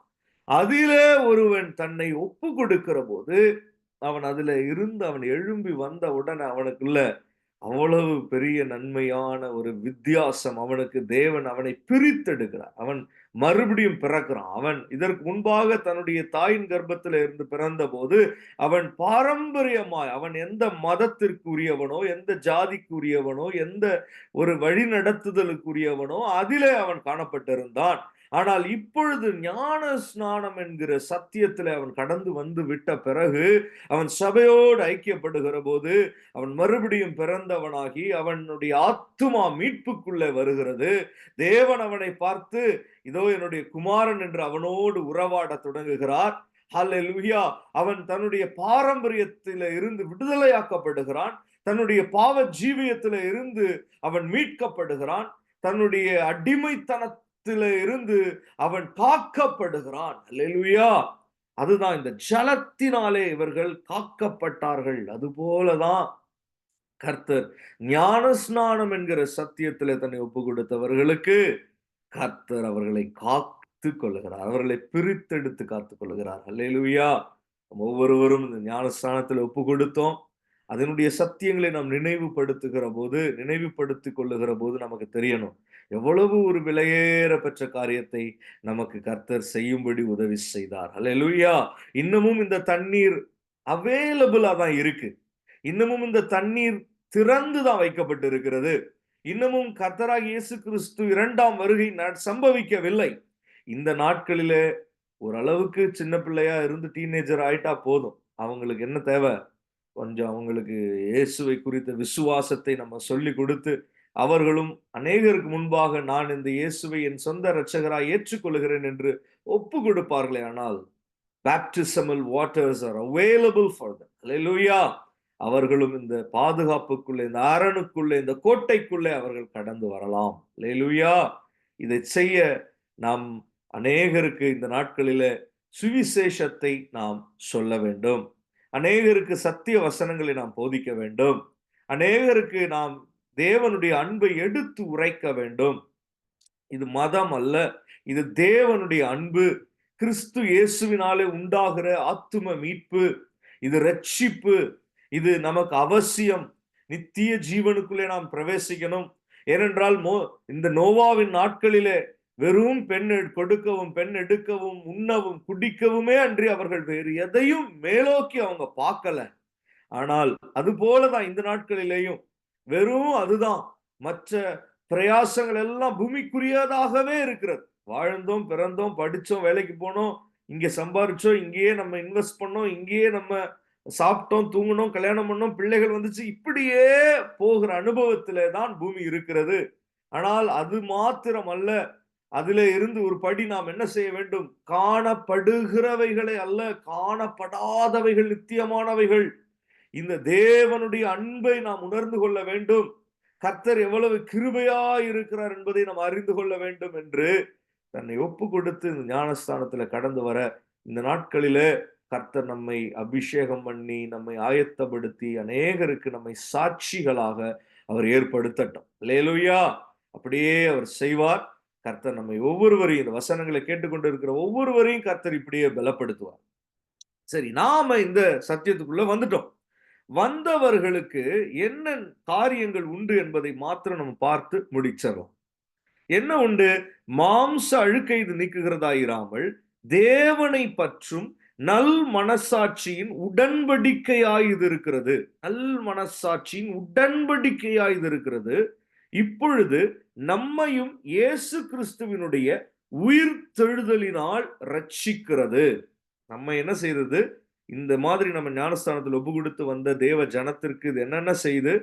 அதிலே ஒருவன் தன்னை ஒப்பு கொடுக்கிற போது, அவன் அதுல இருந்து அவன் எழும்பி வந்த உடனே அவனுக்குள்ள அவ்வளவு பெரிய நன்மையான ஒரு வித்தியாசம். அவனுக்கு தேவன் அவனை பிரித்தெடுக்கிறார். அவன் மறுபடியும் பிறக்கிறான். அவன் இதற்கு முன்பாக தன்னுடைய தாயின் கர்ப்பத்தில் இருந்து பிறந்த போது அவன் பாரம்பரியமாய் அவன் எந்த மதத்திற்குரியவனோ, எந்த ஜாதிக்குரியவனோ, எந்த ஒரு வழி நடத்துதலுக்குரியவனோ அதிலே அவன் காணப்பட்டிருந்தான். ஆனால் இப்பொழுது ஞான ஸ்நானம் என்கிற சத்தியத்தில் அவன் கடந்து வந்து விட்ட பிறகு, அவன் சபையோடு ஐக்கியப்படுகிற போது அவன் மறுபடியும் பிறந்தவனாகி அவனுடைய ஆத்துமா மீட்புக்குள்ளே வருகிறது. தேவன் அவனை பார்த்து, இதோ என்னுடைய குமாரன் என்று அவனோடு உறவாட தொடங்குகிறார். ஹல்லேலூயா. அவன் தன்னுடைய பாரம்பரியத்தில இருந்து விடுதலையாக்கப்படுகிறான். தன்னுடைய பாவ ஜீவியத்தில இருந்து அவன் மீட்கப்படுகிறான். தன்னுடைய அடிமைத்தனத்தில இருந்து அவன் காக்கப்படுகிறான். அல்லேலூயா. அதுதான் இந்த ஜலத்தினாலே இவர்கள் காக்கப்பட்டார்கள். அதுபோலதான் கர்த்தர் ஞானஸ்நானம் என்கிற சத்தியத்திலே தன்னை ஒப்பு கொடுத்தவர்களுக்கு கர்த்தர் அவர்களை காத்து கொள்ளுகிறார். அவர்களை பிரித்தெடுத்து காத்துக் கொள்ளுகிறார். அல்லேலூயா. ஒவ்வொருவரும் இந்த ஞானஸ்நானத்தில் ஒப்பு கொடுத்தோம். அதனுடைய சத்தியங்களை நாம் நினைவுபடுத்திக் கொள்ளுகிற போது நமக்கு தெரியணும், எவ்வளவு ஒரு விலையேற பெற்ற காரியத்தை நமக்கு கர்த்தர் செய்யும்படி உதவி செய்தார். அல்லேலூயா. இன்னமும் இந்த தண்ணீர் அவைலபிளா தான் இருக்கு. இன்னமும் இந்த தண்ணீர் திறந்து தான் வைக்கப்பட்டு இருக்கிறது. இன்னமும் கர்த்தராகிய இயேசு கிறிஸ்து 2ஆம் வருகை சம்பவிக்கவில்லை. இந்த நாட்களிலே ஓரளவுக்கு சின்ன பிள்ளையா இருந்து டீனேஜர் ஆயிட்டா போதும். அவங்களுக்கு என்ன தேவை? கொஞ்சம் அவங்களுக்கு இயேசுவை குறித்த விசுவாசத்தை நம்ம சொல்லிக் கொடுத்து, அவர்களும் அநேகருக்கு முன்பாக நான் இந்த இயேசுவை என் சொந்த இரட்சகராய் ஏற்றுக்கொள்கிறேன் என்று ஒப்பு கொடுப்பார்களே ஆனால், baptismal waters are available for them. Hallelujah. அவர்களும் இந்த பாதுகாப்புக்குள்ளே, இந்த அரணுக்குள்ளே, இந்த கோட்டைக்குள்ளே அவர்கள் கடந்து வரலாம். ஹல்லேலூயா. இதை செய்ய நாம் அநேகருக்கு இந்த நாட்களிலே சுவிசேஷத்தை நாம் சொல்ல வேண்டும். அநேகருக்கு சத்திய வசனங்களை நாம் போதிக்க வேண்டும். அநேகருக்கு நாம் தேவனுடைய அன்பை எடுத்து உரைக்க வேண்டும். இது மதம் அல்ல, இது தேவனுடைய அன்பு. கிறிஸ்து இயேசுவினாலே உண்டாகிற ஆத்தும மீட்பு, இது ரட்சிப்பு, இது நமக்கு அவசியம். நித்திய ஜீவனுக்குள்ளே நாம் பிரவேசிக்கணும். ஏனென்றால் இந்த நோவாவின் நாட்களிலே வெறும் பெண் கொடுக்கவும், பெண் எடுக்கவும், உண்ணவும், குடிக்கவுமே அன்றி அவர்கள் வேறு எதையும் மேலோக்கி அவங்க பார்க்கல. ஆனால் அது போலதான் இந்த நாட்களிலேயும் வெறும் அதுதான். மற்ற பிரயாசங்கள் எல்லாம் பூமிக்குரியதாகவே இருக்கிறது. வாழ்ந்தோம், பிறந்தோம், படிச்சோம், வேலைக்கு போனோம், இங்க சம்பாரிச்சோம், இங்கேயே நம்ம இன்வெஸ்ட் பண்ணோம், இங்கேயே நம்ம சாப்பிட்டோம், தூங்கணும், கல்யாணம் பண்ணோம், பிள்ளைகள் வந்துச்சு, இப்படியே போகிற அனுபவத்திலே தான் பூமி இருக்கிறது. ஆனால் அது மாத்திரம் அல்ல. அதிலே இருந்து ஒரு படி நாம் என்ன செய்ய வேண்டும்? காணப்படுகிறவைகளை அல்ல, காணப்படாதவைகள், நித்தியமானவைகள், இந்த தேவனுடைய அன்பை நாம் உணர்ந்து கொள்ள வேண்டும். கர்த்தர் எவ்வளவு கிருபையாய் இருக்கிறார் என்பதை நாம் அறிந்து கொள்ள வேண்டும் என்று தன்னை ஒப்பு கொடுத்து இந்த ஞானஸ்தானத்துல கடந்து வர இந்த நாட்களிலே கர்த்தர் நம்மை அபிஷேகம் பண்ணி, நம்மை ஆயத்தப்படுத்தி, அநேகருக்கு நம்மை சாட்சிகளாக அவர் ஏற்படுத்தட்டும். அல்லேலூயா. அப்படியே அவர் செய்வார். கர்த்தர் நம்மை ஒவ்வொருவரையும், இந்த வசனங்களை கேட்டுக்கொண்டு இருக்கிற ஒவ்வொருவரையும் கர்த்தர் இப்படியே பலப்படுத்துவார். சரி, நாம இந்த சத்தியத்துக்குள்ள வந்துட்டோம். வந்தவர்களுக்கு என்ன காரியங்கள் உண்டு என்பதை மாத்திரம் நம்ம பார்த்து முடிச்சிடலாம். என்ன உண்டு? மாம்ச அழுக்கை இது நீக்குகிறதாயிராமல் தேவனை பற்றும் நல் மனசாட்சியின் உடன்படிக்கையாய் இது இருக்கிறது. நல் மனசாட்சியின் உடன்படிக்கையாய் இது இருக்கிறது. இப்பொழுது நம்மையும் இயேசு கிறிஸ்துவினுடைய உயிர் தெழுதலினால் ரட்சிக்கிறது. நம்ம என்ன செய்யறது? இந்த மாதிரி நம்ம ஞானஸ்தானத்தில் ஒப்பு கொடுத்து வந்த தேவ ஜனத்திற்கு இது என்னென்ன செய்து?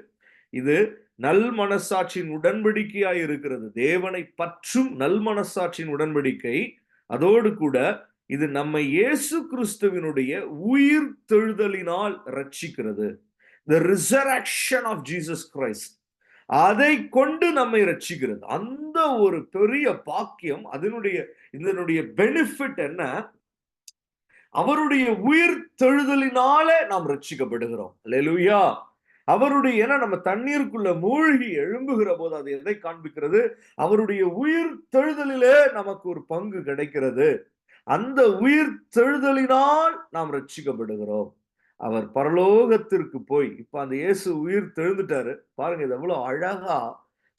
இது நல் மனசாட்சியின் உடன்படிக்கையாய் இருக்கிறது. தேவனை பற்றும் நல் மனசாட்சியின் உடன்படிக்கை. அதோடு கூட இது நம்மை இயேசு கிறிஸ்துவினுடைய உயிர் தெழுதலினால் ரட்சிக்கிறது. The resurrection of Jesus Christ. அதை கொண்டு நம்மை ரட்சிக்கிறது. அந்த ஒரு பெரிய பாக்கியம். இதனுடைய பெனிஃபிட் என்ன? அவருடைய உயிர் தெழுதலினாலே நாம் ரட்சிக்கப்படுகிறோம். அல்லேலூயா. அவருடைய, ஏன்னா நம்ம தண்ணீருக்குள்ள மூழ்கி எழும்புகிற போது அது எதை காண்பிக்கிறது? அவருடைய உயிர் தெழுதலிலே நமக்கு ஒரு பங்கு கிடைக்கிறது. அந்த உயிர் தெழுதலினால் நாம் ரட்சிக்கப்படுகிறோம். அவர் பரலோகத்திற்கு போய், இப்ப அந்த இயேசு உயிர் தெழுந்துட்டாரு பாருங்க. இது எவ்வளவு அழகா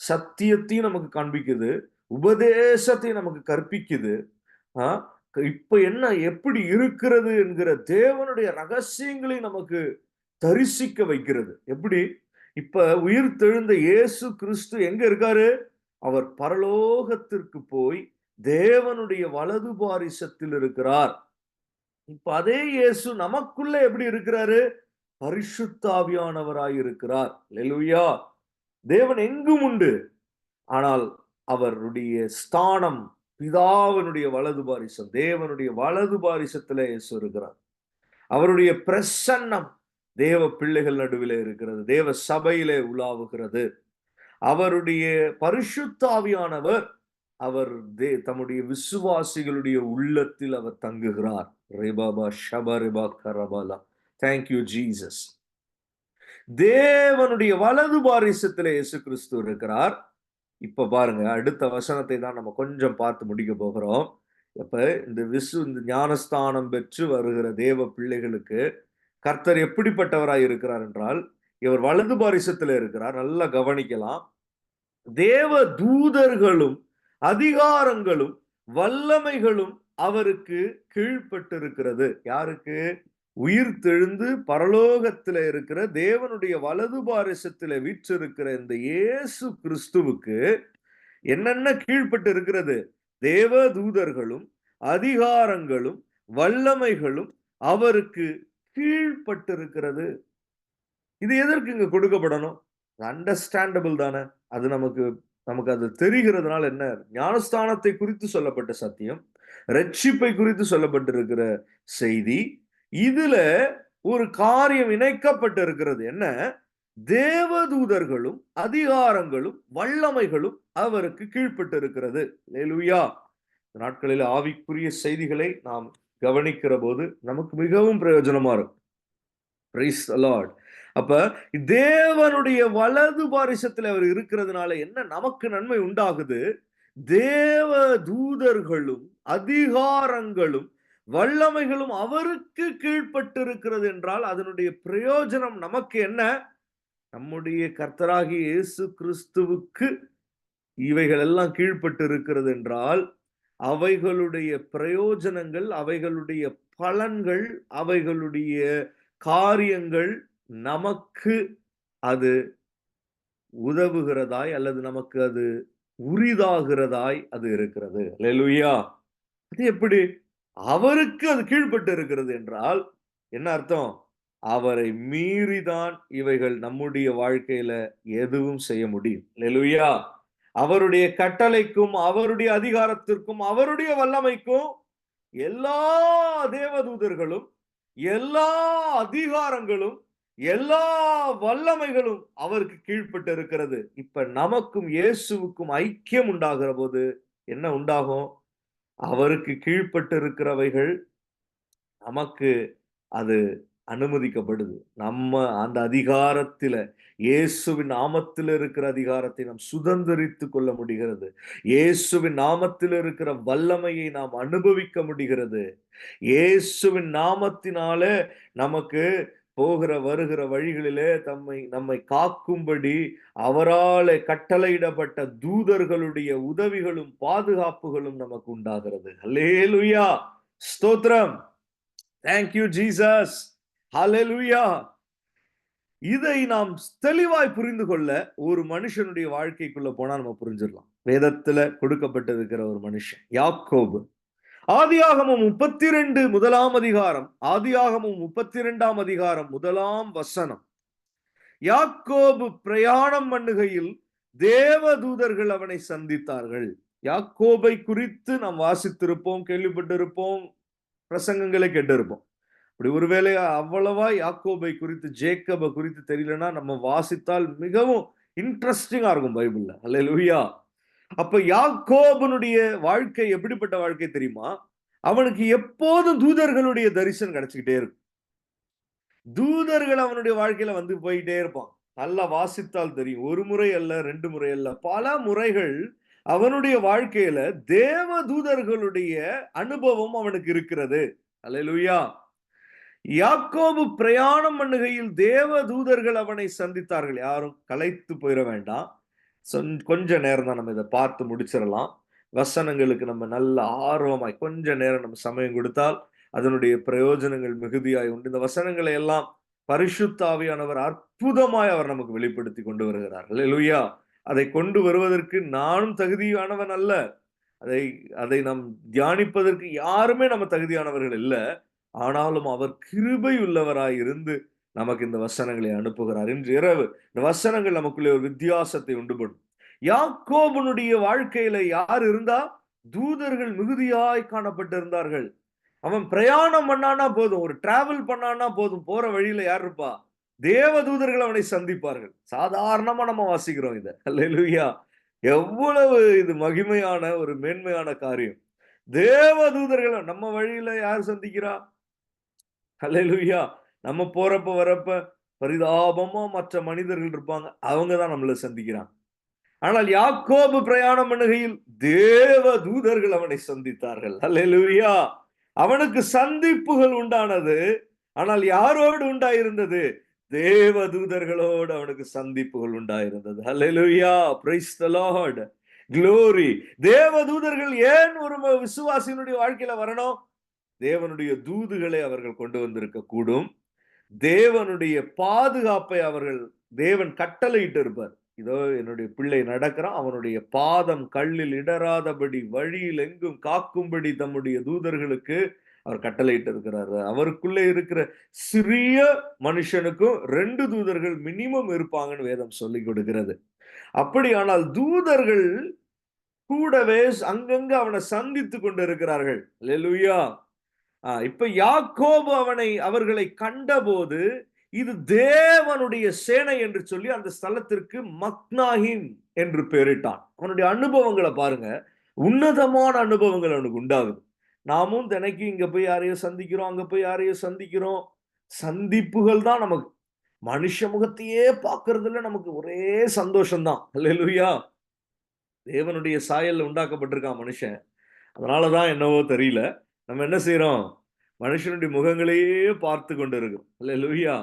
சத்தியத்தையும் நமக்கு காண்பிக்குது, உபதேசத்தையும் நமக்கு கற்பிக்குது. இப்ப என்ன எப்படி இருக்கிறது என்கிற தேவனுடைய ரகசியங்களை நமக்கு தரிசிக்க வைக்கிறது. எப்படி? இப்ப உயிர் தெழுந்த இயேசு கிறிஸ்து எங்க இருக்காரு? அவர் பரலோகத்திற்கு போய் தேவனுடைய வலது பாரிசத்தில் இருக்கிறார். இப்ப அதே இயேசு நமக்குள்ள எப்படி இருக்கிறாரு? பரிசுத்த ஆவியானவராய் இருக்கிறார். அல்லேலூயா. தேவன் எங்கும் உண்டு. ஆனால் அவருடைய ஸ்தானம் பிதாவினுடைய வலது பாரிசம், தேவனுடைய வலது பாரிசத்திலே இயேசு இருக்கிறார். அவருடைய பிரசன்னம் தேவ பிள்ளைகள் நடுவிலே இருக்கிறது, தேவ சபையிலே உலாவுகிறது. அவருடைய பரிசுத்த ஆவியானவர் அவர் தம்முடைய விசுவாசிகளுடைய உள்ளத்தில் அவர் தங்குகிறார். Thank you Jesus. தேவனுடைய வலது பாரிசத்திலே இயேசு கிறிஸ்து இருக்கிறார். இப்ப பாருங்க, அடுத்த வசனத்தை தான் நம்ம கொஞ்சம் பார்த்து முடிக்க போகிறோம். இப்ப இந்த ஞானஸ்தானம் பெற்று வருகிற தேவ பிள்ளைகளுக்கு கர்த்தர் எப்படிப்பட்டவராய் இருக்கிறார் என்றால், இவர் வலது பாரிசத்துல இருக்கிறார். நல்லா கவனிக்கலாம். தேவ தூதர்களும் அதிகாரங்களும் வல்லமைகளும் அவருக்கு கீழ்ப்பட்டிருக்கிறது. யாருக்கு? உயிர்த்தெழுந்து பரலோகத்தில இருக்கிற தேவனுடைய வலது பாரிசத்தில வீற்றிருக்கிற இந்த இயேசு கிறிஸ்துவுக்கு என்னென்ன கீழ்ப்பட்டு இருக்கிறது? தேவ தூதர்களும் அதிகாரங்களும் வல்லமைகளும் அவருக்கு கீழ்ப்பட்டிருக்கிறது. இது எதற்கு இங்க கொடுக்கப்படணும்? அண்டர்ஸ்டாண்டபிள் தானே. அது நமக்கு நமக்கு அது தெரிகிறதுனால என்ன? ஞானஸ்தானத்தை குறித்து சொல்லப்பட்ட சத்தியம், ரட்சிப்பை குறித்து சொல்லப்பட்டிருக்கிற செய்தி. இதுல ஒரு காரியம் இணைக்கப்பட்டு இருக்கிறது. என்ன? தேவதூதர்களும் அதிகாரங்களும் வல்லமைகளும் அவருக்கு கீழ்ப்பட்டு இருக்கிறது. அல்லேலூயா. நாட்களில் ஆவிக்குரிய செய்திகளை நாம் கவனிக்கிற போது நமக்கு மிகவும் பிரயோஜனமா இருக்கும். Price the Lord. அப்ப தேவனுடைய வலது பாரிசத்தில் அவர் இருக்கிறதுனால என்ன நமக்கு நன்மை உண்டாகுது? தேவ தூதர்களும் அதிகாரங்களும் வல்லமைகளும் அவருக்கு கீழ்ப்பட்டு இருக்கிறது என்றால் அதனுடைய பிரயோஜனம் நமக்கு என்ன? நம்முடைய கர்த்தராகிய இயேசு கிறிஸ்துவுக்கு இவைகள் எல்லாம் கீழ்ப்பட்டு இருக்கிறது என்றால் அவைகளுடைய பிரயோஜனங்கள், அவைகளுடைய பலன்கள், அவைகளுடைய காரியங்கள் நமக்கு அது உதவுகிறதாய் அல்லது நமக்கு அது உரிதாகிறதாய் அது இருக்கிறது. அல்லேலூயா. அது எப்படி? அவருக்கு அது கீழ்ப்பட்டு இருக்கிறது என்றால் என்ன அர்த்தம்? அவரை மீறிதான் இவைகள் நம்முடைய வாழ்க்கையில எதுவும் செய்ய முடியும். அல்லேலூயா. அவருடைய கட்டளைக்கும், அவருடைய அதிகாரத்திற்கும், அவருடைய வல்லமைக்கும் எல்லா தேவதூதர்களும், எல்லா அதிகாரங்களும், எல்லா வல்லமைகளும் அவருக்கு கீழ்ப்பட்டு இருக்கிறது. இப்ப நமக்கும் இயேசுவுக்கும் ஐக்கியம் உண்டாகிற போது என்ன உண்டாகும்? அவருக்கு கீழ்ப்பட்டு இருக்கிறவைகள் நமக்கு அது அனுமதிக்கப்படுது. நம்ம அந்த அதிகாரத்தில இயேசுவின் நாமத்தில் இருக்கிற அதிகாரத்தை நாம் சுதந்தரித்துக் கொள்ள முடிகிறது. இயேசுவின் நாமத்தில் இருக்கிற வல்லமையை நாம் அனுபவிக்க முடிகிறது. இயேசுவின் நாமத்தினாலே நமக்கு போகிற வருகிற வழிகளிலே நம்மை காக்கும்படி அவராலே கட்டளையிடப்பட்ட தூதர்களுடைய உதவிகளும் பாதுகாப்புகளும் நமக்கு உண்டாகிறது. அல்லேலூயா. ஸ்தோத்திரம். Thank you Jesus. ஹalleluya. இதை நாம் தெளிவாய் புரிந்து கொள்ள ஒரு மனுஷனுடைய வாழ்க்கைக்குள்ள போனா நம்ம புரிஞ்சிடலாம். வேதத்துல கொடுக்கப்பட்டிருக்கிற ஒரு மனுஷன் யாக்கோபு. ஆதியாகமம் 32 முதலாம் அதிகாரம், ஆதியாகமம் 32ஆம் அதிகாரம் 1ஆம் வசனம். யாக்கோபு பிரயாணம் பண்ணுகையில் தேவதூதர்கள் அவனை சந்தித்தார்கள். யாக்கோபை குறித்து நாம் வாசித்திருப்போம், கேள்விப்பட்டிருப்போம், பிரசங்கங்களை கேட்டிருப்போம். அப்படி ஒருவேளை அவ்வளவா யாக்கோபை குறித்து, ஜேக்கபை குறித்து தெரியலன்னா நம்ம வாசித்தால் மிகவும் இன்ட்ரெஸ்டிங்கா இருக்கும் பைபிள்ல. அல்லேலூயா. அப்ப யாக்கோபனுடைய வாழ்க்கை எப்படிப்பட்ட வாழ்க்கை தெரியுமா? அவனுக்கு எப்போதும் தூதர்களுடைய தரிசனம் கிடைச்சுக்கிட்டே இருக்கும். தூதர்கள் அவனுடைய வாழ்க்கையில வந்து போயிட்டே இருப்பான். நல்லா வாசித்தால் தெரியும். ஒரு முறை அல்ல, 2 முறை அல்ல, பல முறைகள் அவனுடைய வாழ்க்கையில தேவ தூதர்களுடைய அனுபவம் அவனுக்கு இருக்கிறது. அல்லேலூயா. யாக்கோபு பிரயாணம் பண்ணுகையில் தேவ தூதர்கள் அவனை சந்தித்தார்கள். யாரும் களைத்து போயிட வேண்டாம். கொஞ்ச நேரம் தான் நம்ம இதை பார்த்து முடிச்சிடலாம். வசனங்களுக்கு நம்ம நல்ல ஆர்வமாய் கொஞ்ச நேரம் நம்ம சமயம் கொடுத்தால் அதனுடைய பிரயோஜனங்கள் மிகுதியாய் உண்டு. இந்த வசனங்களை எல்லாம் பரிசுத்த ஆவியானவர் அற்புதமாய் அவர் நமக்கு வெளிப்படுத்தி கொண்டு வருகிறார். அல்லேலூயா. அதை கொண்டு வருவதற்கு நானும் தகுதியானவன் அல்ல. அதை அதை நாம் தியானிப்பதற்கு யாருமே நம்ம தகுதியானவர்கள் இல்ல. ஆனாலும் அவர் கிருபை உள்ளவராய் இருந்து நமக்கு இந்த வசனங்களை அனுப்புகிறார். இன்று இரவு இந்த வசனங்கள் நமக்குள்ளே ஒரு வித்தியாசத்தை உண்டுபடும். யாக்கோபனுடைய வாழ்க்கையில யார் இருந்தா? தூதர்கள் மிகுதியாய் காணப்பட்டிருந்தார்கள். அவன் பிரயாணம் பண்ணானா போதும், ஒரு டிராவல் பண்ணானா போதும், போற வழியில யார் இருப்பா? தேவ தூதர்கள் அவனை சந்திப்பார்கள். சாதாரணமா நம்ம வாசிக்கிறோம் இத. அல்லேலூயா. எவ்வளவு இது மகிமையான ஒரு மேன்மையான காரியம். தேவ தூதர்கள் நம்ம வழியில யார் சந்திக்கிறா? அல்லேலூயா. நம்ம போறப்ப வரப்ப பரிதாபமா மற்ற மனிதர்கள் இருப்பாங்க. அவங்க தான் நம்மள சந்திக்கிறாங்க. ஆனால் யாக்கோபு பிரயாணம் பண்ணுகையில் தேவ தூதர்கள் அவனை சந்தித்தார்கள். அல்லேலூயா. அவனுக்கு சந்திப்புகள் உண்டானது. ஆனால் யாரோடு உண்டாயிருந்தது? தேவ தூதர்களோடு அவனுக்கு சந்திப்புகள் உண்டாயிருந்தது. ஹல்லேலூயா, பிரைஸ் தி லார்ட், க்ளோரி. தேவ தூதர்கள் ஏன் ஒரு விசுவாசியினுடைய வாழ்க்கையில வரணும்? தேவனுடைய தூதுகளை அவர்கள் கொண்டு வந்திருக்க கூடும். தேவனுடைய பாதுகாப்பை அவர்கள் தேவன் கட்டளையிட்டு இருப்பார். இதோ என்னுடைய பிள்ளை நடக்கிறான், அவனுடைய பாதம் கல்லில் இடராதபடி வழியில் எங்கும் காக்கும்படி தம்முடைய தூதர்களுக்கு அவர் கட்டளையிட்டு இருக்கிறார். அவருக்குள்ளே இருக்கிற சிறிய மனுஷனுக்கும் 2 தூதர்கள் மினிமம் இருப்பாங்கன்னு வேதம் சொல்லிக் கொடுக்கிறது. அப்படியானால் தூதர்கள் கூடவே அங்கங்க அவனை சந்தித்துக் கொண்டு இருக்கிறார்கள். அல்லேலூயா. இப்ப யாக்கோபு அவர்களை கண்டபோது இது தேவனுடைய சேனை என்று சொல்லி அந்த ஸ்தலத்திற்கு மக்னாஹிம் என்று பெயரிட்டான். அவனுடைய அனுபவங்களை பாருங்க, உன்னதமான அனுபவங்கள் அவனுக்கு உண்டாகுது. நாமும் தினைக்கு இங்க போய் யாரையோ சந்திக்கிறோம், அங்க போய் யாரையோ சந்திக்கிறோம். சந்திப்புகள் தான் நமக்கு. மனுஷ முகத்தையே பார்க்கறதுல நமக்கு ஒரே சந்தோஷம் தான். அல்லேலூயா. தேவனுடைய சாயல்ல உண்டாக்கப்பட்டிருக்கான் மனுஷன். அதனாலதான் என்னவோ தெரியல, நம்ம என்ன செய்றோம்? மனுஷனுடைய முகங்களையே பார்த்து கொண்டு இருக்கிறோம். அல்லேலூயா.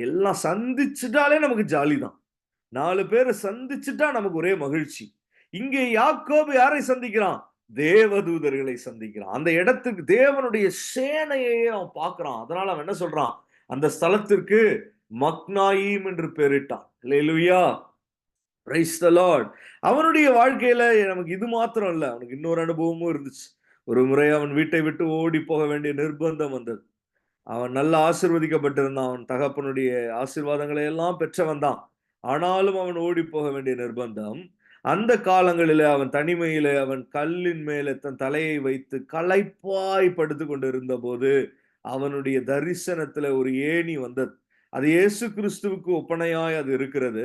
எல்லாம் சந்திச்சுட்டாலே நமக்கு ஜாலி தான். 4 பேர சந்திச்சுட்டா நமக்கு ஒரே மகிழ்ச்சி. இங்கே யாக்கோபு யாரை சந்திக்கிறான்? தேவதூதர்களை சந்திக்கிறான். அந்த இடத்துக்கு தேவனுடைய சேனையை அவன் பார்க்கிறான். அதனால அவன் என்ன சொல்றான்? அந்த ஸ்தலத்திற்கு மக்னாயீம் என்று பெயரிட்டான். அல்லேலூயா. Praise the Lord. அவனுடைய வாழ்க்கையில நமக்கு இது மாத்திரம் இல்ல. அவனுக்கு இன்னொரு அனுபவமும் இருந்துச்சு. ஒரு முறை அவன் வீட்டை விட்டு ஓடி போக வேண்டிய நிர்பந்தம் வந்தது. அவன் நல்ல ஆசீர்வதிக்கப்பட்டிருந்தான். அவன் தகப்பனுடைய ஆசீர்வாதங்களை எல்லாம் பெற்றவன் தான். ஆனாலும் அவன் ஓடி போக வேண்டிய நிர்பந்தம். அந்த காலங்களிலே அவன் தனிமையிலே அவன் கல்லின் மேலே தன் தலையை வைத்து களைப்பாய் படுத்துக் கொண்டிருந்தபோது, அவனுடைய தரிசனத்தில ஒரு ஏணி வந்தது. அது இயேசு கிறிஸ்துவுக்கு ஒப்பனையாய் அது இருக்கிறது.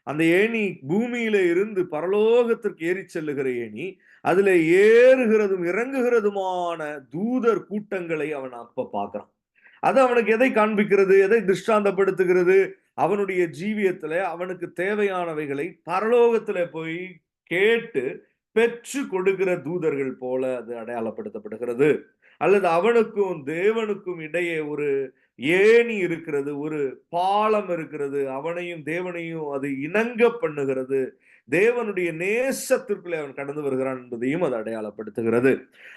அந்த ஏணி பூமியில இருந்து பரலோகத்திற்கு ஏறிச் செல்லுகிற ஏணி. அதிலே ஏறுகிறதும் இறங்குகிறதுமான தூதர் கூட்டங்களை அவன் அப்ப பார்க்கிறான். அது அவனுக்கு எதை காண்பிக்கிறது? எதை திருஷ்டாந்தப்படுத்துகிறது? அவனுடைய ஜீவியத்தில அவனுக்கு தேவையானவைகளை பரலோகத்தில போய் கேட்டு பெற்று கொடுக்கிற தூதர்கள் போல அது அடையாளப்படுத்தப்படுகிறது. அல்லது அவனுக்கும் தேவனுக்கும் இடையே ஒரு ஏணி இருக்கிறது, ஒரு பாலம் இருக்கிறது. அவனையும் தேவனையும் அது இணங்க பண்ணுகிறது. தேவனுடைய நேசத்திற்குள்ளே அவன் கடந்து வருகிறான் என்பதையும் அது அடையாளப்படுத்துகிறது.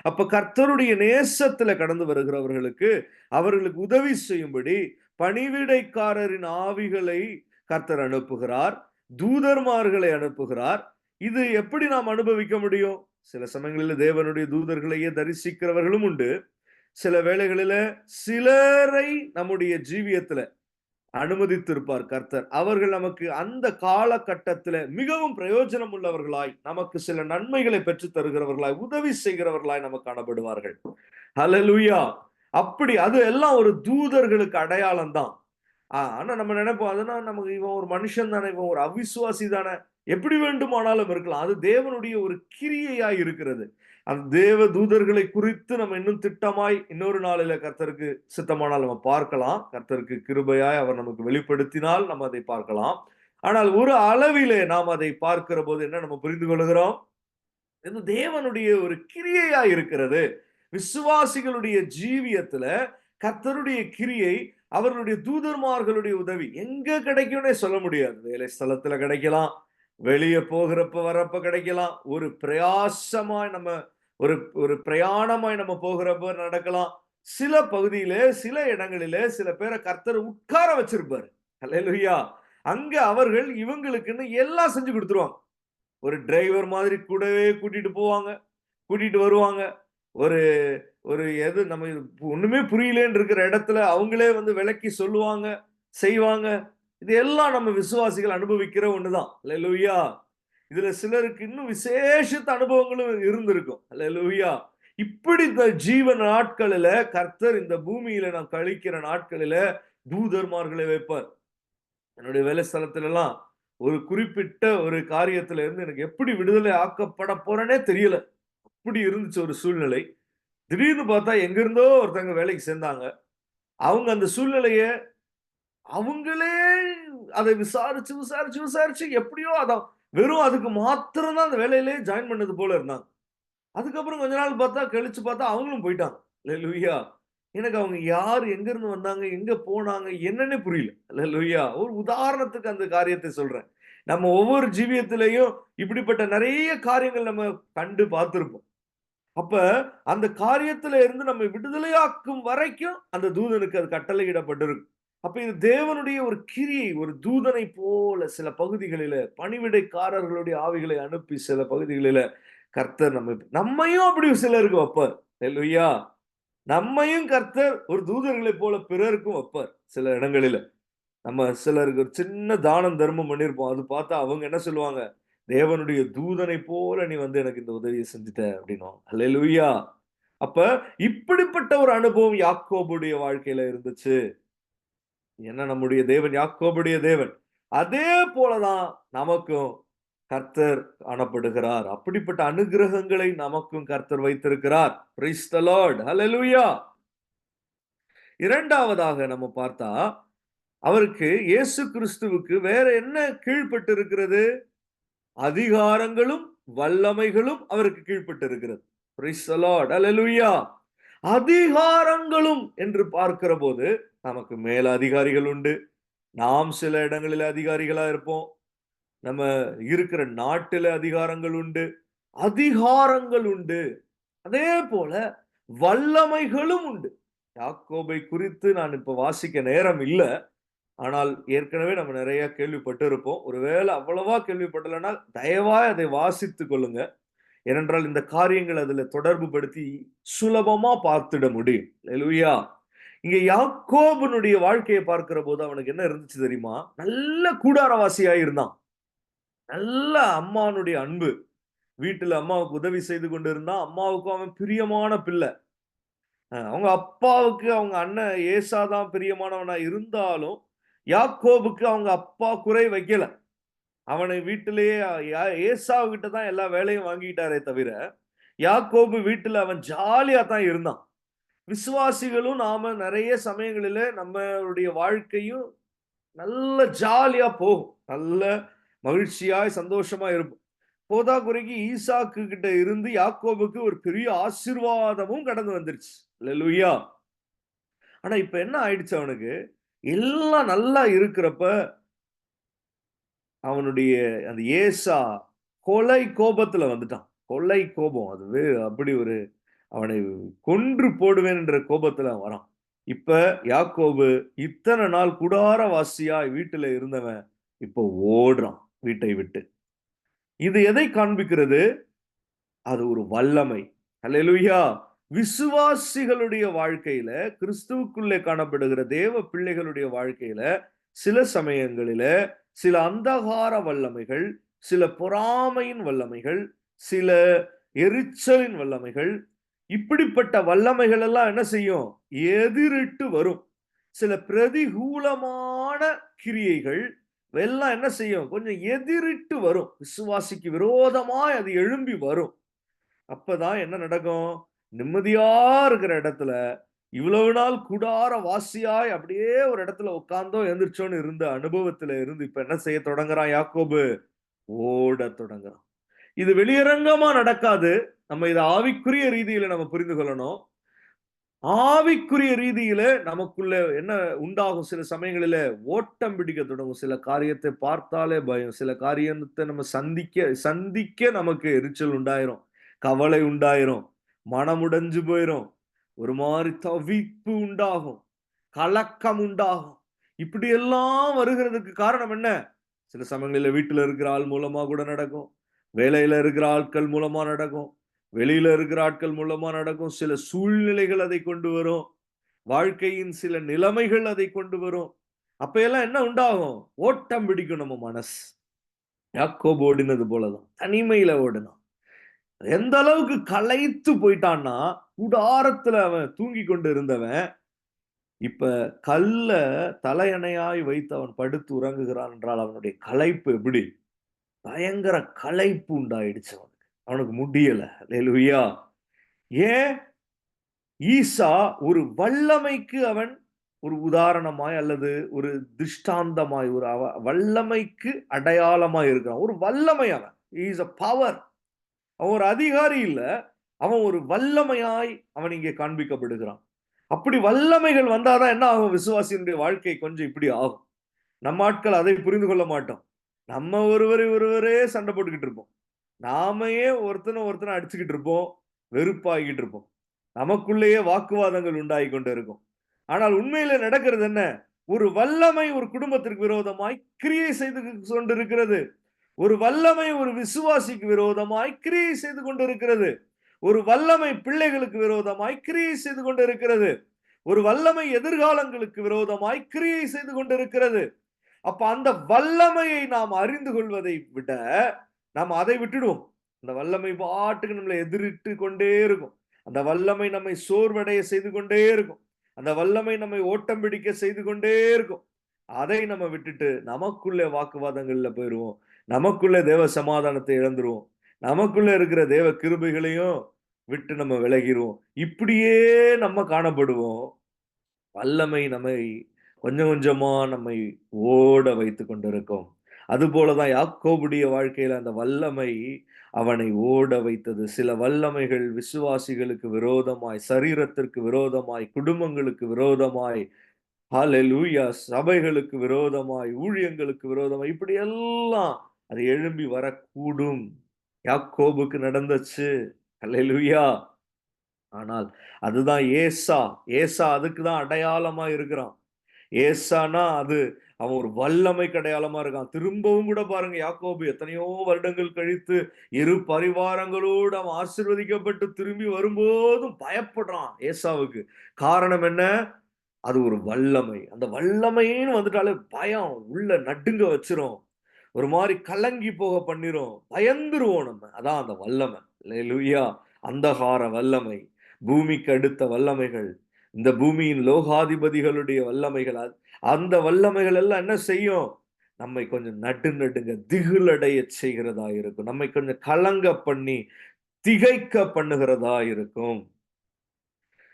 அப்ப கர்த்தருடைய நேசத்துல கடந்து வருகிறவர்களுக்கு அவர்களுக்கு உதவி செய்யும்படி பணிவிடைக்காரரின் ஆவிகளை கர்த்தர் அனுப்புகிறார், தூதர்மார்களை அனுப்புகிறார். இது எப்படி நாம் அனுபவிக்க முடியும்? சில சமயங்களில் தேவனுடைய தூதர்களையே தரிசிக்கிறவர்களும் உண்டு. சில வேளைகளில சிலரை நம்முடைய ஜீவியத்துல அனுமதித்திருப்பார் கர்த்தர். அவர்கள் நமக்கு அந்த காலகட்டத்தில மிகவும் பிரயோஜனம் உள்ளவர்களாய், நமக்கு சில நன்மைகளை பெற்றுத் தருகிறவர்களாய், உதவி செய்கிறவர்களாய் நமக்கு காணப்படுவார்கள். ஹல்லேலூயா. அப்படி அது எல்லாம் ஒரு தூதர்களுக்கு அடையாளம் தான். ஆனா நம்ம நினைப்போம், அதனால நமக்கு இவன் ஒரு மனுஷன் தானே, இவன் ஒரு அவிசுவாசி தானே, எப்படி வேண்டுமானாலும் இருக்கலாம். அது தேவனுடைய ஒரு கிரியையாய் இருக்கிறது. அந்த தேவ தூதர்களை குறித்து நம்ம இன்னும் திட்டமாய் இன்னொரு நாளில கர்த்தருக்கு சித்தமானால் நம்ம பார்க்கலாம். கர்த்தருக்கு கிருபையாய் அவர் நமக்கு வெளிப்படுத்தினால் நம்ம அதை பார்க்கலாம். ஆனால் ஒரு அளவிலே நாம் அதை பார்க்கிற போது என்ன நம்ம புரிந்து கொள்கிறோம்? இது தேவனுடைய ஒரு கிரியையா இருக்கிறது. விசுவாசிகளுடைய ஜீவியத்துல கர்த்தருடைய கிரியை, அவர்களுடைய தூதர்மார்களுடைய உதவி எங்க கிடைக்கும்னே சொல்ல முடியாது. வேலை ஸ்தலத்துல கிடைக்கலாம், வெளியே போகிறப்ப வரப்ப கிடைக்கலாம், ஒரு பிரயாசமாய் நம்ம ஒரு ஒரு பிரயாணமாய் நம்ம போகிறப்ப நடக்கலாம். சில பகுதியிலே, சில இடங்களிலே சில பேரை கர்த்தர் உட்கார வச்சிருப்பாரு. அல்லேலூயா. அங்க அவர்கள் இவங்களுக்குன்னு எல்லாம் செஞ்சு கொடுத்துருவாங்க. ஒரு டிரைவர் மாதிரி கூடவே கூட்டிட்டு போவாங்க, கூட்டிட்டு வருவாங்க. ஒரு ஒரு எது நம்ம ஒண்ணுமே புரியலன்னு இருக்கிற இடத்துல அவங்களே வந்து விளக்கி சொல்லுவாங்க, செய்வாங்க. இது எல்லாம் நம்ம விசுவாசிகள் அனுபவிக்கிற ஒண்ணுதான். அல்லேலூயா. இதுல சிலருக்கு இன்னும் விசேஷித்த அனுபவங்களும் இருந்திருக்கும். அல்லேலூயா. இப்படி இந்த ஜீவ நாட்களில கர்த்தர் இந்த பூமியில நாம் கழிக்கிற நாட்களில தூதர்மார்களை வைப்பார். என்னுடைய வேலை ஸ்தலத்துல எல்லாம் ஒரு குறிப்பிட்ட ஒரு காரியத்துல இருந்து எனக்கு எப்படி விடுதலை ஆக்கப்பட போறேனே தெரியல. அப்படி இருந்துச்சு ஒரு சூழ்நிலை. திடீர்னு பார்த்தா எங்க இருந்தோ ஒருத்தங்க வேலைக்கு சேர்ந்தாங்க. அவங்க அந்த சூழ்நிலைய அவங்களே அதை விசாரிச்சு, விசாரிச்சு, விசாரிச்சு எப்படியோ அதான் வெறும் அதுக்கு மாத்திரம் தான் அந்த வேலையிலேயே ஜாயின் பண்ணது போல இருந்தாங்க. அதுக்கப்புறம் கொஞ்ச நாள் பார்த்தா கழிச்சு பார்த்தா அவங்களும் போயிட்டாங்க. அல்லேலூயா. எனக்கு அவங்க யார், எங்க இருந்து வந்தாங்க, எங்க போனாங்க, என்னன்னே புரியல. அல்லேலூயா! ஒரு உதாரணத்துக்கு அந்த காரியத்தை சொல்றேன். நம்ம ஒவ்வொரு ஜீவியத்திலேயும் இப்படிப்பட்ட நெறைய காரியங்கள் நம்ம கண்டு பார்த்திருப்போம். அப்ப அந்த காரியத்துல இருந்து நம்மை விடுதலையாக்கும் வரைக்கும் அந்த தூதனுக்கு அது கட்டளையிடப்பட்டிருக்கும். அப்ப இது தேவனுடைய ஒரு கிரியை, ஒரு தூதனை போல சில பகுதிகளில பணிவிடைக்காரர்களுடைய ஆவிகளை அனுப்பி சில பகுதிகளில கர்த்தர் நம்மையும் அப்படி சிலருக்கு வைப்பார். அல்லேலூயா! நம்மையும் கர்த்தர் ஒரு தூதர்களைப் போல பிறருக்கும் வைப்பார் சில இடங்களில. நம்ம சிலருக்கு ஒரு சின்ன தானம் தர்மம் பண்ணியிருப்போம். அது பார்த்தா அவங்க என்ன சொல்லுவாங்க? தேவனுடைய தூதனை போல நீ வந்து எனக்கு இந்த உதவிய செஞ்சுட்ட அப்படின்னுவாங்க. அல்லேலூயா! அப்ப இப்படிப்பட்ட ஒரு அனுபவம் யாக்கோபுடைய வாழ்க்கையில இருந்துச்சு. ஏன்னா நம்முடைய தேவன் யாக்கோபுடைய தேவன். அதே போல தான் நமக்கும் கர்த்தர் காணப்படுகிறார். அப்படிப்பட்ட அனுக்கிரகங்களை நமக்கும் கர்த்தர் வைத்திருக்கிறார். Praise the Lord. ஹல்லேலூயா! இரண்டாவதாக நம்ம பார்த்தா, அவருக்கு இயேசு கிறிஸ்துவுக்கு வேற என்ன கீழ்ப்பட்டு இருக்கிறது? அதிகாரங்களும், வல்லமைகளும் அவருக்கு கீழ்ப்பட்டு இருக்கிறது. Price the Lord. ஹல்லேலூயா! அதிகாரங்களும் என்று பார்க்கிறபோது, நமக்கு மேல அதிகாரிகள் உண்டு. நாம் சில இடங்களில அதிகாரிகளா இருப்போம். நம்ம இருக்கிற நாட்டில அதிகாரங்கள் உண்டு. அதிகாரங்கள் உண்டு. அதே போல வல்லமைகளும் உண்டு. யாக்கோபை குறித்து நான் இப்ப வாசிக்க நேரம் இல்ல. ஆனால் ஏற்கனவே நம்ம நெறைய கேள்விப்பட்டிருப்போம். ஒருவேள அவ்வளவா கேள்விப்படலன்னா, தயவாய் அதை வாசித்துக் கொள்ளுங்க. ஏனென்றால் இந்த காரியங்கள் அதுல தொடர்பு படுத்தி சுலபமா பார்த்திட முடியும். அல்லேலூயா! இங்க யாக்கோபுனுடைய வாழ்க்கைய பார்க்கிறபோது அவனுக்கு என்ன இருந்துச்சு தெரியுமா? நல்ல கூடாரவாசியா இருந்தான். நல்ல அம்மானுடைய அன்பு. வீட்டுல அம்மாவுக்கு உதவி செய்து கொண்டிருந்தான். அம்மாவுக்கும் அவன் பிரியமான பிள்ளை. அவங்க அப்பாவுக்கு அவங்க அண்ணன் ஏசா தான் பிரியமானவனா இருந்தாலும், யாக்கோபுக்கு அவங்க அப்பா குறை வைக்கல. அவனை வீட்டிலேயே ஏசாவு கிட்ட தான் எல்லா வேலையும் வாங்கிட்டாரே தவிர, யாக்கோபு வீட்டுல அவன் ஜாலியா தான் இருந்தான். விசுவாசிகளும் நாம நெறைய சமயங்களில நம்மளுடைய வாழ்க்கையும் நல்ல ஜாலியா போகும். நல்ல மகிழ்ச்சியாய், சந்தோஷமா இருப்போம். போதாக்குறைக்கு ஈசாக்கு கிட்ட இருந்து யாக்கோபுக்கு ஒரு பெரிய ஆசீர்வாதமும் கடந்து வந்துருச்சு. அல்லேலூயா! ஆனா இப்ப என்ன ஆயிடுச்சு அவனுக்கு? எல்லாம் நல்லா இருக்கிறப்ப, அவனுடைய அந்த ஏசா கொலை கோபத்துல வந்துட்டான். கொலை கோபம். அது அப்படி ஒரு அவனை கொன்று போடுவேன் என்ற கோபத்துல அவன் வரான். இப்ப யாக்கோபு இத்தன நாள் கூடாரவாசியாய் வீட்டுல இருந்தவன், இப்போ ஓடுறான் வீட்டை விட்டு. இது எதை காண்பிக்கிறது? அது ஒரு வல்லமை. அல்லேலூயா! விசுவாசிகளுடைய வாழ்க்கையில, கிறிஸ்துவுக்குள்ளே காணப்படுகிற தேவ பிள்ளைகளுடைய வாழ்க்கையில, சில சமயங்களில, சில அந்தகார வல்லமைகள், சில பொறாமையின் வல்லமைகள், சில எரிச்சலின் வல்லமைகள், இப்படிப்பட்ட வல்லமைகள் எல்லாம் என்ன செய்யும்? எதிரிட்டு வரும். சில பிரதிகூலமான கிரியைகள் எல்லாம் என்ன செய்யும்? கொஞ்சம் எதிரிட்டு வரும். விசுவாசிக்கு விரோதமாய் அது எழும்பி வரும். அப்பதான் என்ன நடக்கும்? நிம்மதியா இருக்கிற இடத்துல, இவ்வளவு நாள் கூடார வாசியாய் அப்படியே ஒரு இடத்துல உட்கார்ந்தோம், எந்திரிச்சோன்னு இருந்த அனுபவத்துல இருந்து இப்ப என்ன செய்ய தொடங்குறான் யாக்கோபு? ஓடத் தொடங்குறான். இது வெளியரங்கமா நடக்காது. நம்ம இத ஆவிக்குரிய ரீதியில நம்ம புரிந்து கொள்ளணும். ஆவிக்குரிய ரீதியில நமக்குள்ள என்ன உண்டாகும் சில சமயங்களில ஓட்டம் பிடிக்க தொடங்கும். சில காரியத்தை பார்த்தாலே பயம். சில காரியத்த நம்ம சந்திக்க சந்திக்க நமக்கு எரிச்சல் உண்டாயிரும். கவலை உண்டாயிரும். மனம் உடைஞ்சு போயிரும். ஒரு மாரி தவிப்பு உண்டாகும். கலக்கம் உண்டாகும். இப்படியெல்லாம் வருகிறதுக்கு காரணம் என்ன? சில சமயங்களில வீட்டுல இருக்கிற ஆள் மூலமா கூட நடக்கும். வேலையில இருக்கிற ஆட்கள் மூலமா நடக்கும். வெளியில இருக்கிற ஆட்கள் மூலமா நடக்கும். சில சூழ்நிலைகள் அதை கொண்டு வரும். வாழ்க்கையின் சில நிலைமைகள் அதை கொண்டு வரும். அப்ப எல்லாம் என்ன உண்டாகும்? ஓட்டம் பிடிக்கும் நம்ம மனசு. யாக்கோபு ஓடினது போலதான். தனிமையில ஓடினான். எந்த அளவுக்கு களைத்து போயிட்டான்னா, கூடாரத்துல அவன் தூங்கிக் கொண்டு இருந்தவன், இப்ப கல்ல தலையணையாய் வைத்து அவன் படுத்து உறங்குகிறான் என்றால், அவனுடைய களைப்பு எப்படி? பயங்கர களைப்பு உண்டாயிடுச்சு அவனுக்கு. அவனுக்கு முடியல. அல்லேலூயா! ஏன்? ஈசா ஒரு வல்லமைக்கு அவன் ஒரு உதாரணமாய் அல்லது ஒரு திருஷ்டாந்தமாய் ஒரு வல்லமைக்கு அடையாளமாய் இருக்கிறான். ஒரு வல்லமை அவன். He is a power. அவன் ஒரு அதிகாரி இல்ல. அவன் ஒரு வல்லமையாய் அவன் இங்கே காண்பிக்கப்படுகிறான். அப்படி வல்லமைகள் வந்தாதான் என்ன ஆகும்? விசுவாசியினுடைய வாழ்க்கை கொஞ்சம் இப்படி ஆகும். நம்ம ஆட்கள் அதை புரிந்து கொள்ள மாட்டோம். நம்ம ஒருவரே சண்டை போட்டுக்கிட்டு இருப்போம். நாமையே ஒருத்தனை அடிச்சுக்கிட்டு இருப்போம். வெறுப்பாகிட்டு இருப்போம். நமக்குள்ளேயே வாக்குவாதங்கள் உண்டாகி கொண்டு இருக்கும். ஆனால் உண்மையிலே நடக்கிறது என்ன? ஒரு வல்லமை ஒரு குடும்பத்திற்கு விரோதமாய் கிரியை செய்து கொண்டிருக்கிறது. ஒரு வல்லமை ஒரு விசுவாசிக்கு விரோதமாய் கிரியை செய்து கொண்டிருக்கிறது. ஒரு வல்லமை பிள்ளைகளுக்கு விரோதமாய் கிரியை செய்து கொண்டிருக்கிறது. ஒரு வல்லமை எதிர்காலங்களுக்கு விரோதமாய் கிரியை செய்து கொண்டிருக்கிறது. அப்ப அந்த வல்லமையை நாம் அறிந்து கொள்வதை விட நாம் அதை விட்டுடுவோம். அந்த வல்லமை பாட்டுக்கு நம்மளை எதிரிட்டு கொண்டே இருக்கும். அந்த வல்லமை நம்மை சோர்வடைய செய்து கொண்டே இருக்கும். அந்த வல்லமை நம்மை ஓட்டம் பிடிக்க செய்து கொண்டே இருக்கும். அதை நம்ம விட்டுட்டு நமக்குள்ள வாக்குவாதங்கள்ல போயிருவோம். நமக்குள்ள தேவ சமாதானத்தை இழந்துருவோம். நமக்குள்ள இருக்கிற தேவ கிருபைகளையும் விட்டு நம்ம விலகிருவோம். இப்படியே நம்ம காணப்படுவோம். வல்லமை நம்மை கொஞ்சம் கொஞ்சமா நம்மை ஓட வைத்துக் கொண்டிருக்கும். அதுபோலதான் யாக்கோபுடைய வாழ்க்கையில அந்த வல்லமை அவனை ஓட வைத்தது. சில வல்லமைகள் விசுவாசிகளுக்கு விரோதமாய், சரீரத்திற்கு விரோதமாய், குடும்பங்களுக்கு விரோதமாய், ஹalleluya, சபைகளுக்கு விரோதமாய், ஊழியங்களுக்கு விரோதமாய் இப்படி எல்லாம் அது எழும்பி வரக்கூடும். யாக்கோபுக்கு நடந்துச்சு. ஹalleluya. ஆனால் அதுதான் ஏசா. ஏசா அதுக்கு தான் அடையாளமா இருக்கிறான். ஏசானா அது அவன் ஒரு வல்லமைக்கு அடையாளமா இருக்கான். திரும்பவும் கூட பாருங்க, யாக்கோபு எத்தனையோ வருடங்கள் கழித்து இரு பரிவாரங்களோடு அவன் ஆசீர்வதிக்கப்பட்டு திரும்பி வரும்போதும் பயப்படுறான் ஏசாவுக்கு. காரணம் என்ன? அது ஒரு வல்லமை. அந்த வல்லமைன்னு வந்துட்டாலே பயம் உள்ள நடுங்க வச்சிரும். ஒரு மாரி கலங்கி போக பண்ணிரும். பயந்துருவோம் நம்ம. அதான் அந்த வல்லமை. அல்லேலூயா! அந்தகார வல்லமை, பூமிக்கு அடுத்த வல்லமைகள், இந்த பூமியின் லோகாதிபதிகளுடைய வல்லமைகள், அந்த வல்லமைகள் எல்லாம் என்ன செய்யும்? நம்மை கொஞ்சம் நடுங்க திகிலடையச் செய்கிறதா இருக்கும். நம்மை கொஞ்சம் கலங்க பண்ணி, திகைக்க பண்ணுகிறதா இருக்கும்.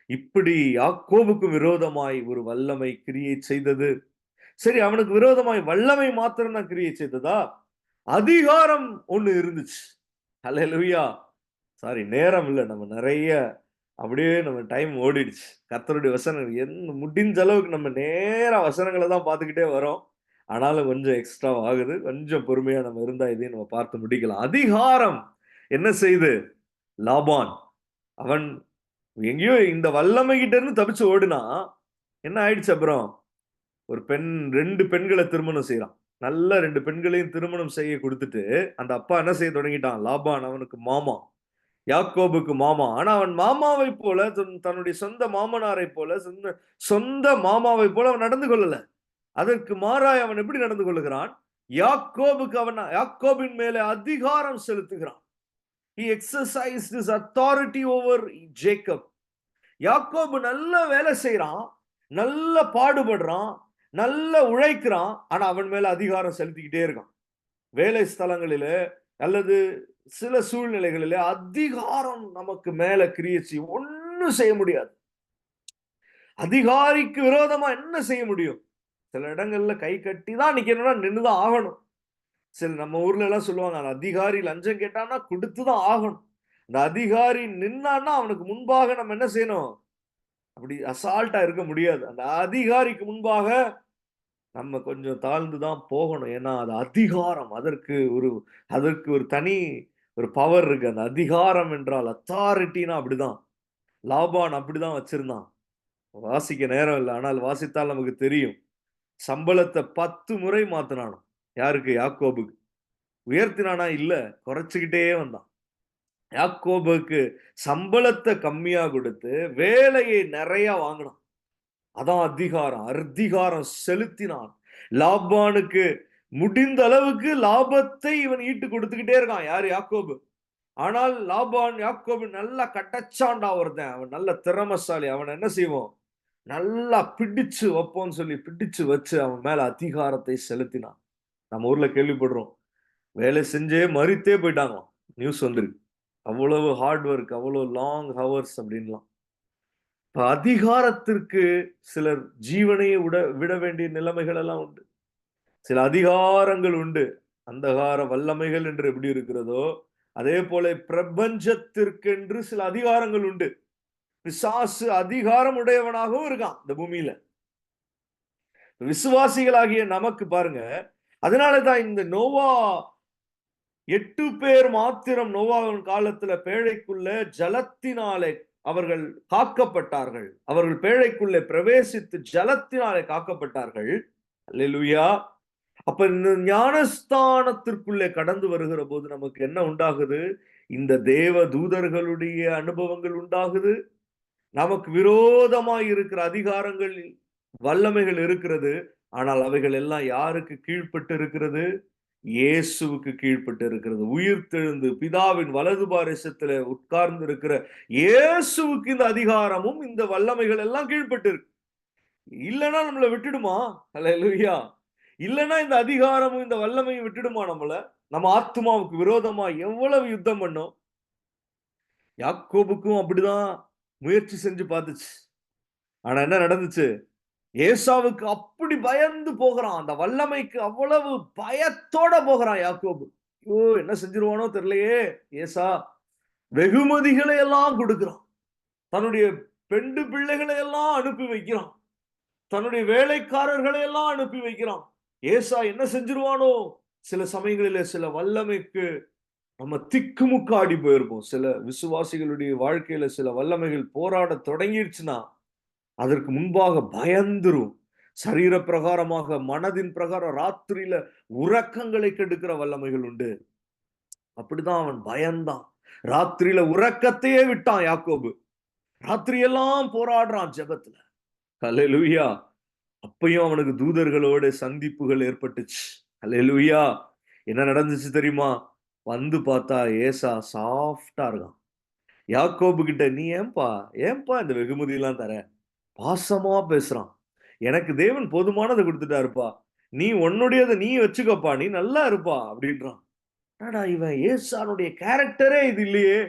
இப்படி யாக்கோபுக்கு விரோதமாய் ஒரு வல்லமை கிரியை செய்தது. சரி, அவனுக்கு விரோதமாய் வல்லமை மாத்திரம் தான் கிரியை செய்ததா? அதிகாரம் ஒண்ணு இருந்துச்சு. அல்லேலூயா! சாரி, நேரம் இல்ல. நம்ம நெறைய அப்படியே நம்ம டைம் ஓடிடுச்சு. கர்த்தருடைய வசனங்கள் முடிஞ்ச அளவுக்கு நம்ம நேரா வசனங்கள தான் பார்த்துக்கிட்டே வரோம். ஆனாலும் கொஞ்சம் எக்ஸ்ட்ரா ஆகுது. கொஞ்சம் பொறுமையா நம்ம இருந்தா இதையும் நம்ம பார்த்து முடிக்கலாம். அதிகாரம் என்ன செய்து? லாபான் அவன் எங்கேயோ இந்த வல்லமை கிட்ட இருந்து தப்பிச்சு ஓடுனான். என்ன ஆயிடுச்சு அப்புறம்? ஒரு பெண் 2 பெண்கள திருமணம் செய்றான். நல்ல 2 பெண்களையும் திருமணம் செய்ய குடுத்துட்டு, அந்த அப்பா என்ன செய்ய தொடங்கிட்டான்? லாபான் அவனுக்கு மாமா. யாக்கோபுக்கு மாமா. ஆனா அவன் மாமாவைப் போல தன்னுடைய சொந்த மாமனாரைப் போல, சொந்த சொந்த மாமாவைப் போல அவன் நடந்து கொள்ளல. அதற்கு மாறாய் அவன் எப்படி நடந்து கொள்ளுகிறான்? யாக்கோபின் மேலே அதிகாரம் செலுத்துகிறான். He exercised his authority over Jacob. யாக்கோபு நல்ல வேலை செய்றான், நல்ல பாடுபடுறான், நல்ல உழைக்கிறான். ஆனா அவன் மேல அதிகாரம் செலுத்திக்கிட்டே இருக்கான். வேலை ஸ்தலங்களிலே அல்லது சில சூழ்நிலைகளிலே அதிகாரம் நமக்கு மேல கிரியை செய்யும். ஒண்ணும் செய்ய முடியாது. அதிகாரிக்கு விரோதமா என்ன செய்ய முடியும்? சில இடங்கள்ல கை கட்டி தான் நிக்கணும்னா நின்னு தான் ஆகணும். சில நம்ம ஊர்ல எல்லாம் சொல்லுவாங்க, அந்த அதிகாரி லஞ்சம் கேட்டான்னா குடுத்து தான் ஆகணும். அந்த அதிகாரி நின்னான்னா அவனுக்கு முன்பாக நம்ம என்ன செய்யணும்? அப்படி அசால்ட்டா இருக்க முடியாது. அந்த அதிகாரிக்கு முன்பாக நம்ம கொஞ்சம் தாழ்ந்து தான் போகணும். ஏன்னா, அது அதிகாரம். அதற்கு ஒரு தனி ஒரு பவர் இருக்கு. அந்த அதிகாரம் என்றால் அத்தாரிட்டினா அப்படிதான். லாபான் அப்படிதான் வச்சிருந்தான். வாசிக்க நேரம் இல்ல. ஆனால் வாசித்தால் நமக்கு தெரியும். சம்பளத்த 10 முறை மாத்துனானாம். யாருக்கு? யாக்கோபுக்கு. உயர்த்தினானா? இல்ல. குறைச்சுக்கிட்டே வந்தான். யாக்கோபுக்கு சம்பளத்த கம்மியா குடுத்து, வேலையை நெறைய வாங்குனான். அதான் அதிகாரம். அதிகாரம் செலுத்தினான். லாபானுக்கு முடிந்த அளவுக்கு லாபத்தை இவன் ஈட்டு கொடுத்துக்கிட்டே இருக்கான். யாரு? யாக்கோபு. ஆனால் லாபான் யாக்கோபு நல்லா கட்டச்சான்டா ஒருத்தன். அவன் நல்ல திறமைசாலி. அவன என்ன செய்வோம்? நல்லா பிடிச்சு வைப்போம்ன்னு சொல்லி பிடிச்சு வச்சு அவன் மேல அதிகாரத்தை செலுத்தினான். நம்ம ஊர்ல கேள்விப்படுறோம். வேலை செஞ்சே மரித்தே போயிட்டாங்களாம். நியூஸ் வந்திருக்கு. அவ்வளவு ஹார்ட் ஒர்க், அவ்வளவு லாங் ஹவர்ஸ் அப்படின்லாம். இப்ப அதிகாரத்திற்கு சிலர் ஜீவனையே விட வேண்டிய நிலைமைகள் எல்லாம் உண்டு. சில அதிகாரங்கள் உண்டு. அந்தகார வல்லமைகள் என்று எப்படி இருக்கிறதோ, அதே போல பிரபஞ்சத்திற்கென்று சில அதிகாரங்கள் உண்டு. பிசாசு அதிகாரம் உடையவனாகவும் இருக்கான் இந்த பூமியில. விசுவாசிகளாகிய நமக்கு பாருங்க, அதனாலதான் இந்த நோவா 8 பேர் மாத்திரம் நோவாவின் காலத்துல பேழைக்குள்ள ஜலத்தினாலே அவர்கள் காக்கப்பட்டார்கள். அவர்கள் பேழைக்குள்ளே பிரவேசித்து ஜலத்தினாலே காக்கப்பட்டார்கள். அல்லேலூயா. அப்ப இந்த ஞானஸ்தானத்திற்குள்ளே கடந்து வருகிற போது நமக்கு என்ன உண்டாகுது? இந்த தேவ தூதர்களுடைய அனுபவங்கள் உண்டாகுது. நமக்கு விரோதமாய் இருக்கிற அதிகாரங்கள், வல்லமைகள் இருக்கிறது. ஆனால் அவைகள் எல்லாம் யாருக்கு கீழ்ப்பட்டு இருக்கிறது? இயேசுவுக்கு கீழ்ப்பட்டு இருக்கிறது. உயிர்த்தெழுந்து பிதாவின் வலது பாரிசத்துல உட்கார்ந்து இருக்கிற இயேசுவுக்கு இந்த அதிகாரமும் இந்த வல்லமைகள் எல்லாம் கீழ்ப்பட்டு இருக்கு. இல்லைன்னா நம்மளை விட்டுடுமா? அல்லேலூயா. இல்லைன்னா இந்த அதிகாரமும் இந்த வல்லமையும் விட்டுடுமா நம்மள? நம்ம ஆத்துமாவுக்கு விரோதமா எவ்வளவு யுத்தம் பண்ணோம். யாக்கோபுக்கும் அப்படிதான் முயற்சி செஞ்சு பார்த்துச்சு. ஆனா என்ன நடந்துச்சு? ஏசாவுக்கு அப்படி பயந்து போகிறான். அந்த வல்லமைக்கு அவ்வளவு பயத்தோட போகிறான் யாக்கோபு. ஐயோ, என்ன செஞ்சிருவானோ தெரியலையே. ஏசா வெகுமதிகளை எல்லாம் கொடுக்கிறான். தன்னுடைய பெண்டு பிள்ளைகளை எல்லாம் அனுப்பி வைக்கிறான். தன்னுடைய வேலைக்காரர்களை எல்லாம் அனுப்பி வைக்கிறான். ஏசா என்ன செஞ்சிருவானோ? சில சமயங்களில சில வல்லமைக்கு நம்ம திக்குமுக்காடி போயிருப்போம். சில விசுவாசிகளுடைய வாழ்க்கையில சில வல்லமைகள் போராட தொடங்கிடுச்சுன்னா அதற்கு முன்பாக பயந்துரும். சரீர பிரகாரமாக, மனதின் பிரகாரம் ராத்திரியில உறக்கங்களை கெடுக்கிற வல்லமைகள் உண்டு. அப்படிதான் அவன் பயந்தான். ராத்திரியில உறக்கத்தையே விட்டான் யாக்கோபு. ராத்திரியெல்லாம் போராடுறான் ஜெபத்துல. அல்லேலூயா. அப்பயும் அவனுக்கு தூதர்களோட சந்திப்புகள் ஏற்பட்டுச்சு. அல்லேலூயா. என்ன நடந்துச்சு தெரியுமா? வந்து பார்த்தா ஏசா சாஃப்டா இருக்கான். யாக்கோபு கிட்ட, நீ ஏன்பா ஏன்பா இந்த வெகுமதி எல்லாம் தர? பாசமா பேசுறான். எனக்கு தேவன் போதுமானதை கொடுத்துட்டாருப்பா. நீ உன்னுடையதை நீ வச்சுக்கப்பா. நீ நல்லா இருப்பா அப்படின்றான். என்னடா இவன், ஏசானுடைய கேரக்டரே இது இல்லையே.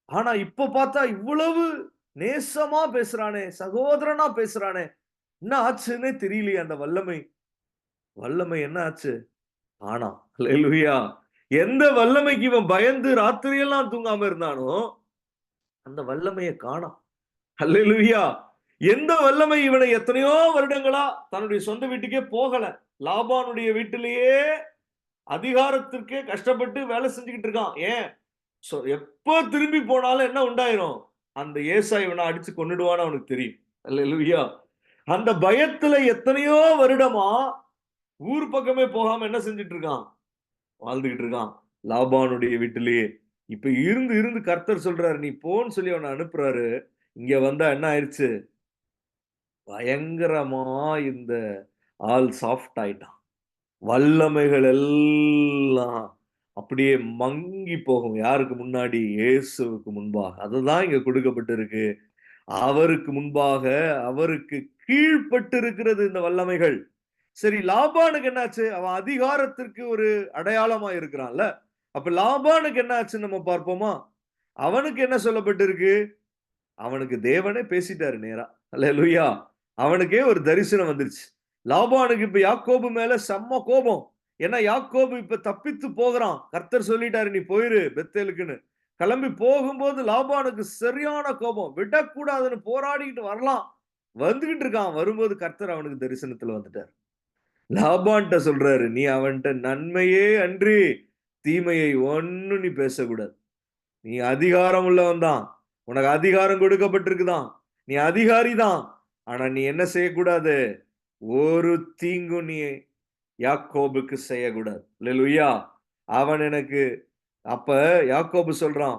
ஆனா இப்ப பார்த்தா இவ்வளவு நேசமா பேசுறானே, சகோதரனா பேசுறானே. என்ன ஆச்சுன்னே தெரியலையே. அந்த வல்லமை வல்லமை என்ன ஆச்சு? ஆனா அல்லேலூயா. எந்த வல்லமைக்கு இவன் பயந்து ராத்திரியெல்லாம் தூங்காம இருந்தானோ அந்த வல்லமையை காணோம். அல்லேலூயா. எந்த வல்லமை இவனை எத்தனையோ வருடங்களா தன்னுடைய சொந்த வீட்டுக்கே போகல. லாபானுடைய வீட்டிலேயே அதிகாரத்திற்கே கஷ்டப்பட்டு வேலை செஞ்சுக்கிட்டு இருக்கான். ஏன்? எப்ப திரும்பி போனாலும் என்ன உண்டாயிரும்? அந்த ஏசா இவனை அடிச்சு கொன்னுடுவான்னு அவனுக்கு தெரியும். அல்லேலூயா. அந்த பயத்துல எத்தனையோ வருடமா ஊர் பக்கமே போகாம என்ன செஞ்சுட்டு இருக்கான்? வாழ்ந்துகிட்டு இருக்கான். லாபானுடைய வீட்டிலேயே. இப்ப இருந்து இருந்து கர்த்தர் சொல்றாரு, நீ போன்னு சொல்லி அவனை அனுப்புறாரு. இங்க வந்தா என்ன ஆயிருச்சு? பயங்கரமா இந்த ஆள் சாஃப்ட் ஆயிட்டான். வல்லமைகள் எல்லாம் அப்படியே மங்கி போகும். யாருக்கு முன்னாடி? இயேசுவுக்கு முன்பாக. அதுதான் இங்க கொடுக்கப்பட்டிருக்கு. அவருக்கு முன்பாக அவருக்கு கீழ்ப்பட்டு இருக்கிறது இந்த வல்லமைகள். சரி, லாபானுக்கு என்னாச்சு? அவன் அதிகாரத்திற்கு ஒரு அடையாளமா இருக்கிறான்ல. அப்ப லாபானுக்கு என்ன ஆச்சுன்னு நம்ம பார்ப்போமா? அவனுக்கு என்ன சொல்லப்பட்டிருக்கு? அவனுக்கு தேவனே பேசிட்டாரு நேரா. அல்லேலூயா. அவனுக்கே ஒரு தரிசனம் வந்துருச்சு. லாபானுக்கு இப்ப யாக்கோபு மேல செம்ம கோபம். ஏன்னா யாக்கோபு இப்ப தப்பித்து போகிறான். கர்த்தர் சொல்லிட்டாரு, நீ போயிரு பெத்தேலுக்குன்னு. கிளம்பி போகும்போது லாபானுக்கு சரியான கோபம். விடக்கூடாதுன்னு போராடிக்கிட்டு வரலாம். வந்துகிட்டு இருக்கான். வரும்போது கர்த்தர் அவனுக்கு தரிசனத்துல வந்துட்டார். லாபான்ட்ட சொல்றாரு, நீ அவன்ட்ட நன்மையே அன்றி தீமையை ஒண்ணும் நீ பேசக்கூடாது. நீ அதிகாரம் உள்ளவன் தான். உனக்கு அதிகாரம் கொடுக்கப்பட்டிருக்குதான். நீ அதிகாரி தான். ஆனா நீ என்ன செய்யக்கூடாது? ஒரு தீங்கும் நீ யாக்கோபுக்கு செய்யக்கூடாது. அல்லேலூயா. அவன் எனக்கு அப்ப யாக்கோபு சொல்றான்,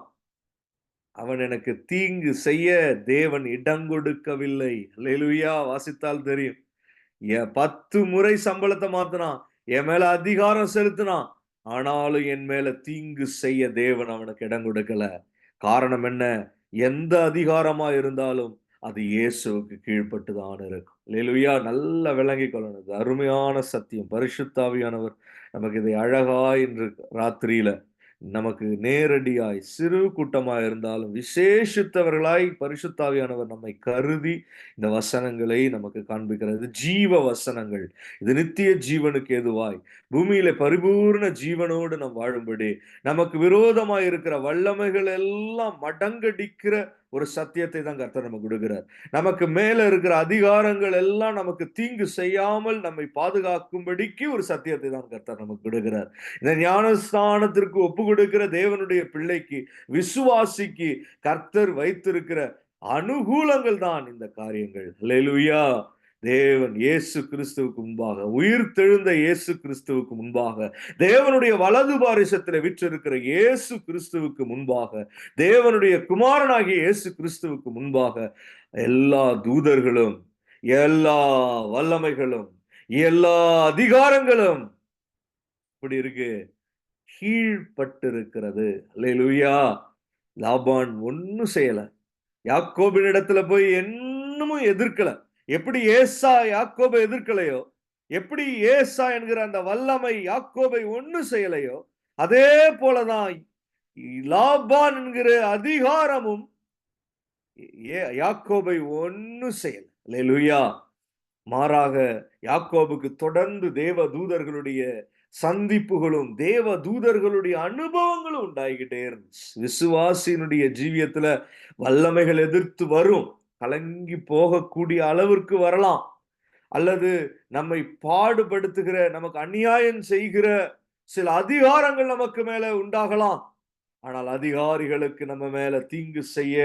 அவன் எனக்கு தீங்கு செய்ய தேவன் இடம் கொடுக்கவில்லை. அல்லேலூயா. வாசித்தால் தெரியும். 10 முறை சம்பளத்தை மாத்துனான். என் மேல அதிகாரம் செலுத்தினான். ஆனாலும் என் மேல தீங்கு செய்ய தேவன் அவனுக்கு இடம் கொடுக்கல. காரணம் என்ன? எந்த அதிகாரமா இருந்தாலும் அது இயேசுவுக்கு கீழ்ப்பட்டு தான் இருக்கும். அல்லேலூயா. நல்லா விளங்கிக் கொள்ளணும். இது அருமையான சத்தியம். பரிசுத்த ஆவியானவர் நமக்கு இதை அழகாய் இன்று ராத்திரியில நமக்கு நேரடியாய் சிறு கூட்டமாய் இருந்தாலும் விசேஷித்தவர்களாய் பரிசுத்த ஆவியானவர் நம்மை கருதி இந்த வசனங்களை நமக்கு காண்பிக்கிறது. ஜீவ வசனங்கள். இது நித்திய ஜீவனுக்கு ஏதுவாய் பூமியில பரிபூர்ண ஜீவனோடு நாம் வாழும்படி நமக்கு விரோதமாய் இருக்கிற வல்லமைகள் எல்லாம் மடங்கடிக்கிற ஒரு சத்தியத்தை தான் கர்த்தர் நமக்கு கொடுக்கிறார். நமக்கு மேல இருக்கிற அதிகாரங்கள் எல்லாம் நமக்கு தீங்கு செய்யாமல் நம்மை பாதுகாக்கும்படிக்கு ஒரு சத்தியத்தை தான் கர்த்தர் நமக்கு கொடுக்கிறார். இந்த ஞானஸ்தானத்திற்கு ஒப்பு கொடுக்கிற தேவனுடைய பிள்ளைக்கு, விசுவாசிக்கு கர்த்தர் வைத்திருக்கிற அனுகூலங்கள் தான் இந்த காரியங்கள். அல்லேலூயா. தேவன் இயேசு கிறிஸ்துவுக்கு முன்பாக, உயிர் தெழுந்த இயேசு கிறிஸ்துவுக்கு முன்பாக, தேவனுடைய வலது பாரிசத்தில் விற்றிருக்கிற இயேசு கிறிஸ்துவுக்கு முன்பாக, தேவனுடைய குமாரனாகிய இயேசு கிறிஸ்துவுக்கு முன்பாக எல்லா தூதர்களும், எல்லா வல்லமைகளும், எல்லா அதிகாரங்களும் இப்படி இருக்கு, கீழ்பட்டு இருக்கிறது. அல்லேலூயா. லாபான் ஒன்னும் செய்யல. யாக்கோபின் இடத்துல போய் என்னமும் எதிர்க்கல. எப்படி ஏசா யாக்கோபை எதிர்க்கலையோ, எப்படி ஏசா என்கிற அந்த வல்லமை யாக்கோபை ஒன்னும் செய்யலையோ, அதே போலதான் லாபான் என்கிற அதிகாரமும் யாக்கோபை ஒன்னும் செய்யல. அல்லேலூயா. மாறாக யாக்கோபுக்கு தொடர்ந்து தேவ தூதர்களுடைய சந்திப்புகளும் தேவ தூதர்களுடைய அனுபவங்களும் உண்டாகிக்கிட்டே இருந்துச்சு. விசுவாசியினுடைய ஜீவியத்துல வல்லமைகள் எதிர்த்து வரும், கலங்கி போகக்கூடிய அளவிற்கு வரலாம், அல்லது நம்மை பாடுபடுத்துகிற, நமக்கு அநியாயம் செய்கிற சில அதிகாரங்கள் நமக்கு மேல உண்டாகலாம். ஆனால் அதிகாரிகளுக்கு நம்ம மேல தீங்கு செய்ய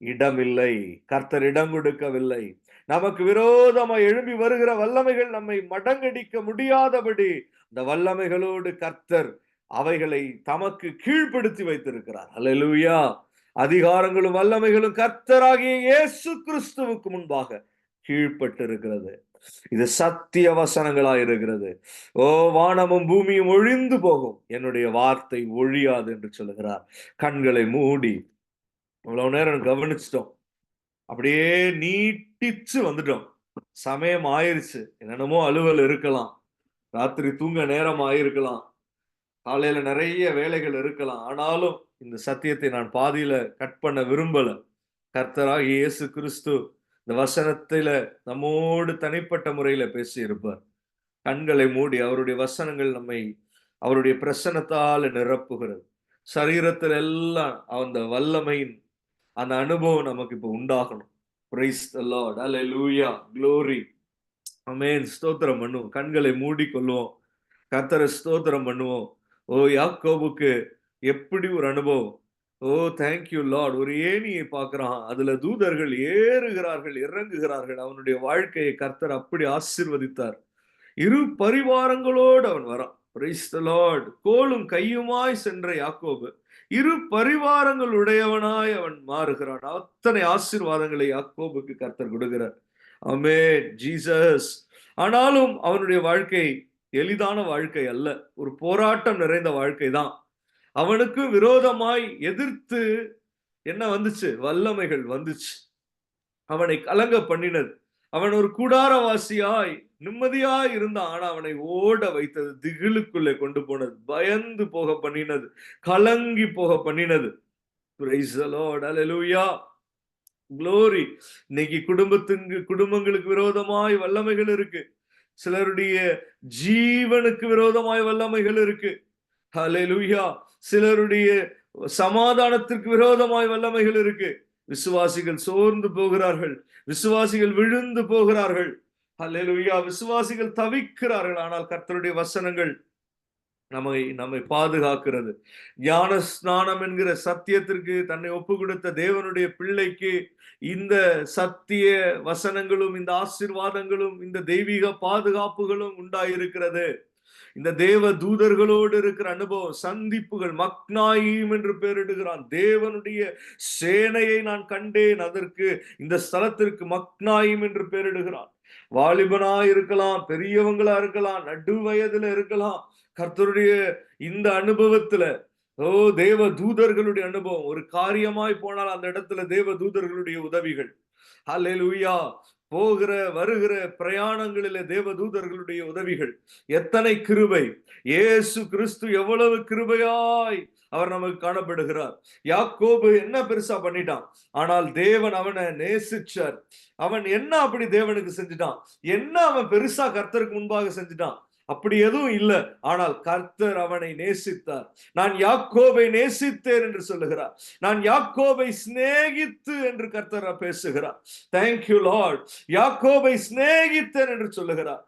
இடமில்லை. கர்த்தர் இடம் கொடுக்கவில்லை. நமக்கு விரோதமாய் எழும்பி வருகிற வல்லமைகள் நம்மை மடங்கடிக்க முடியாதபடி இந்த வல்லமைகளோடு கர்த்தர் அவைகளை தமக்கு கீழ்ப்படுத்தி வைத்திருக்கிறார். அல்லேலூயா. அதிகாரங்களும் வல்லமைகளும் கர்த்தராகிய இயேசு கிறிஸ்துவுக்கு முன்பாக கீழ்ப்பட்டு இருக்கிறது. இது சத்திய வசனங்களாய் இருக்கிறது. ஓ, வானமும் பூமியும் ஒழிந்து போகும், என்னுடைய வார்த்தை ஒழியாது என்று சொல்லுகிறார். கண்களை மூடி இவ்வளவு நேரம் கவனிச்சிட்டோம், அப்படியே நீட்டிச்சு வந்துட்டோம். சமயம் ஆயிருச்சு, என்னென்னமோ அலுவல் இருக்கலாம், ராத்திரி தூங்க நேரம் ஆயிருக்கலாம், காலையில நிறைய வேலைகள் இருக்கலாம். ஆனாலும் இந்த சத்தியத்தை நான் பாதியில கட் பண்ண விரும்பல. கர்த்தராகிய இயேசு கிறிஸ்து இந்த வசனத்தில நம்மோடு தனிப்பட்ட முறையில பேசி இருப்பார். கண்களை மூடி அவருடைய வசனங்கள் நம்மை அவருடைய பிரசன்னத்தால் நிரப்புகிறது. சரீரத்தில் எல்லாம் அந்த வல்லமையின் அந்த அனுபவம் நமக்கு இப்ப உண்டாகணும். Praise the Lord. Hallelujah. Glory. Amen. ஸ்தோத்திரம் பண்ணுவோம். கண்களை மூடி கொள்வோம். கர்த்தரை ஸ்தோத்திரம் பண்ணுவோம். ஓ, யாக்கோபுக்கு எப்படி ஒரு அனுபவம். ஓ, தேங்க்யூ லார்ட். ஒரு ஏணியை பார்க்கிறான், அதுல தூதர்கள் ஏறுகிறார்கள், இறங்குகிறார்கள். அவனுடைய வாழ்க்கையை கர்த்தர் அப்படி ஆசீர்வதித்தார். இரு பரிவாரங்களோடு அவன் வரான். Praise the Lord. கோலும் கையுமாய் சென்ற யாக்கோபு இரு பரிவாரங்கள் உடையவனாய் அவன் மாறுகிறான். அத்தனை ஆசீர்வாதங்களை யாக்கோபுக்கு கர்த்தர் கொடுக்கிறார். ஆமென். ஜீசஸ். ஆனாலும் அவனுடைய வாழ்க்கை எளிதான வாழ்க்கை அல்ல, ஒரு போராட்டம் நிறைந்த வாழ்க்கை தான். அவனுக்கு விரோதமாய் எதிர்த்து என்ன வந்துச்சு? வல்லமைகள் வந்துச்சு, அவனை கலங்க பண்ணினது. அவன் ஒரு கூடாரவாசியாய் நிம்மதியாய் இருந்தான், ஆனா அவனை ஓட வைத்தது, திகிலுக்குள்ளே கொண்டு போனது, பயந்து போக பண்ணினது, கலங்கி போக பண்ணினது. Praise the Lord. Hallelujah. Glory. இன்னைக்கு குடும்பங்களுக்கு விரோதமாய் வல்லமைகள் இருக்கு. சிலருடைய ஜீவனுக்கு விரோதமாய் வல்லமைகள் இருக்கு. ஹல்லேலூயா. சிலருடைய சமாதானத்திற்கு விரோதமாய் வல்லமைகள் இருக்கு. விசுவாசிகள் சோர்ந்து போகிறார்கள், விசுவாசிகள் விழுந்து போகிறார்கள். ஹல்லேலூயா. விசுவாசிகள் தவிக்கிறார்கள். ஆனால் கர்த்தருடைய வசனங்கள் நம்மை பாதுகாக்கிறது. ஞான ஸ்நானம் என்கிற சத்தியத்திற்கு தன்னை ஒப்பு கொடுத்த தேவனுடைய பிள்ளைக்கு இந்த சத்திய வசனங்களும் இந்த ஆசீர்வாதங்களும் இந்த தெய்வீக பாதுகாப்புகளும் உண்டாயிருக்கிறது. இந்த தேவ தூதர்களோடு இருக்கிற அனுபவம், சந்திப்புகள், மக்னாயிம் என்று பெயரிடுகிறான். தேவனுடைய சேனையை நான் கண்டேன், அதற்கு இந்த ஸ்தலத்திற்கு மக்னாயிம் என்று பெயரிடுகிறான். வாலிபனா இருக்கலாம், பெரியவங்களா இருக்கலாம், நடு வயதுல இருக்கலாம். கர்த்தருடைய இந்த அனுபவத்துல, ஓ, தேவ தூதர்களுடைய அனுபவம். ஒரு காரியமாய் போனால் அந்த இடத்துல தேவ தூதர்களுடைய உதவிகள். ஹல்லேலூயா. போகிற வருகிற பிரயாணங்களிலே தேவ தூதர்களுடைய உதவிகள். எத்தனை கிருபை! இயேசு கிறிஸ்து எவ்வளவு கிருபையாய் அவர் நமக்கு காணப்படுகிறார். யாக்கோபு என்ன பெருசா பண்ணிட்டான், ஆனால் தேவன் அவனை நேசிச்சார். அவன் என்ன அப்படி தேவனுக்கு செஞ்சுட்டான், என்ன அவன் பெருசா கர்த்தருக்கு முன்பாக செஞ்சுட்டான். அப்படி எதுவும் இல்லை. ஆனால் கர்த்தர் அவனை நேசித்தார். நான் யாக்கோபை நேசித்தேன் என்று சொல்லுகிறார். நான் யாக்கோபை சிநேகித்து என்று கர்த்தர் பேசுகிறார். Thank you Lord. யாக்கோபை சிநேகித்தேன் என்று சொல்லுகிறார்.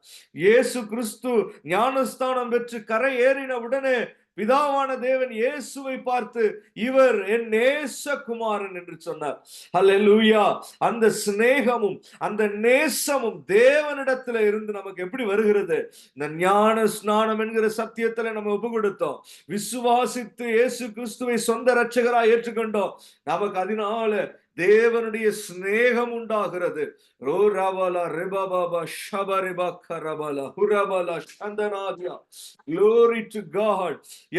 இயேசு கிறிஸ்து ஞானஸ்தானம் பெற்று கரை ஏறின உடனே பிதாவான தேவன் இயேசுவை பார்த்து இவர் என் நேசகுமாரன் என்று சொன்னார். ஹல்லேலூயா. அந்த சிநேகமும் அந்த நேசமும் தேவனிடத்துல இருந்து நமக்கு எப்படி வருகிறது? இந்த ஞான ஸ்நானம் என்கிற சத்தியத்துல நம்ம ஒப்பு கொடுத்தோம், விசுவாசித்து இயேசு கிறிஸ்துவை சொந்த இரட்சகராய் ஏற்றுக்கொண்டோம். நமக்கு அதனால தேவனுடைய சிநேகம் உண்டாகிறது.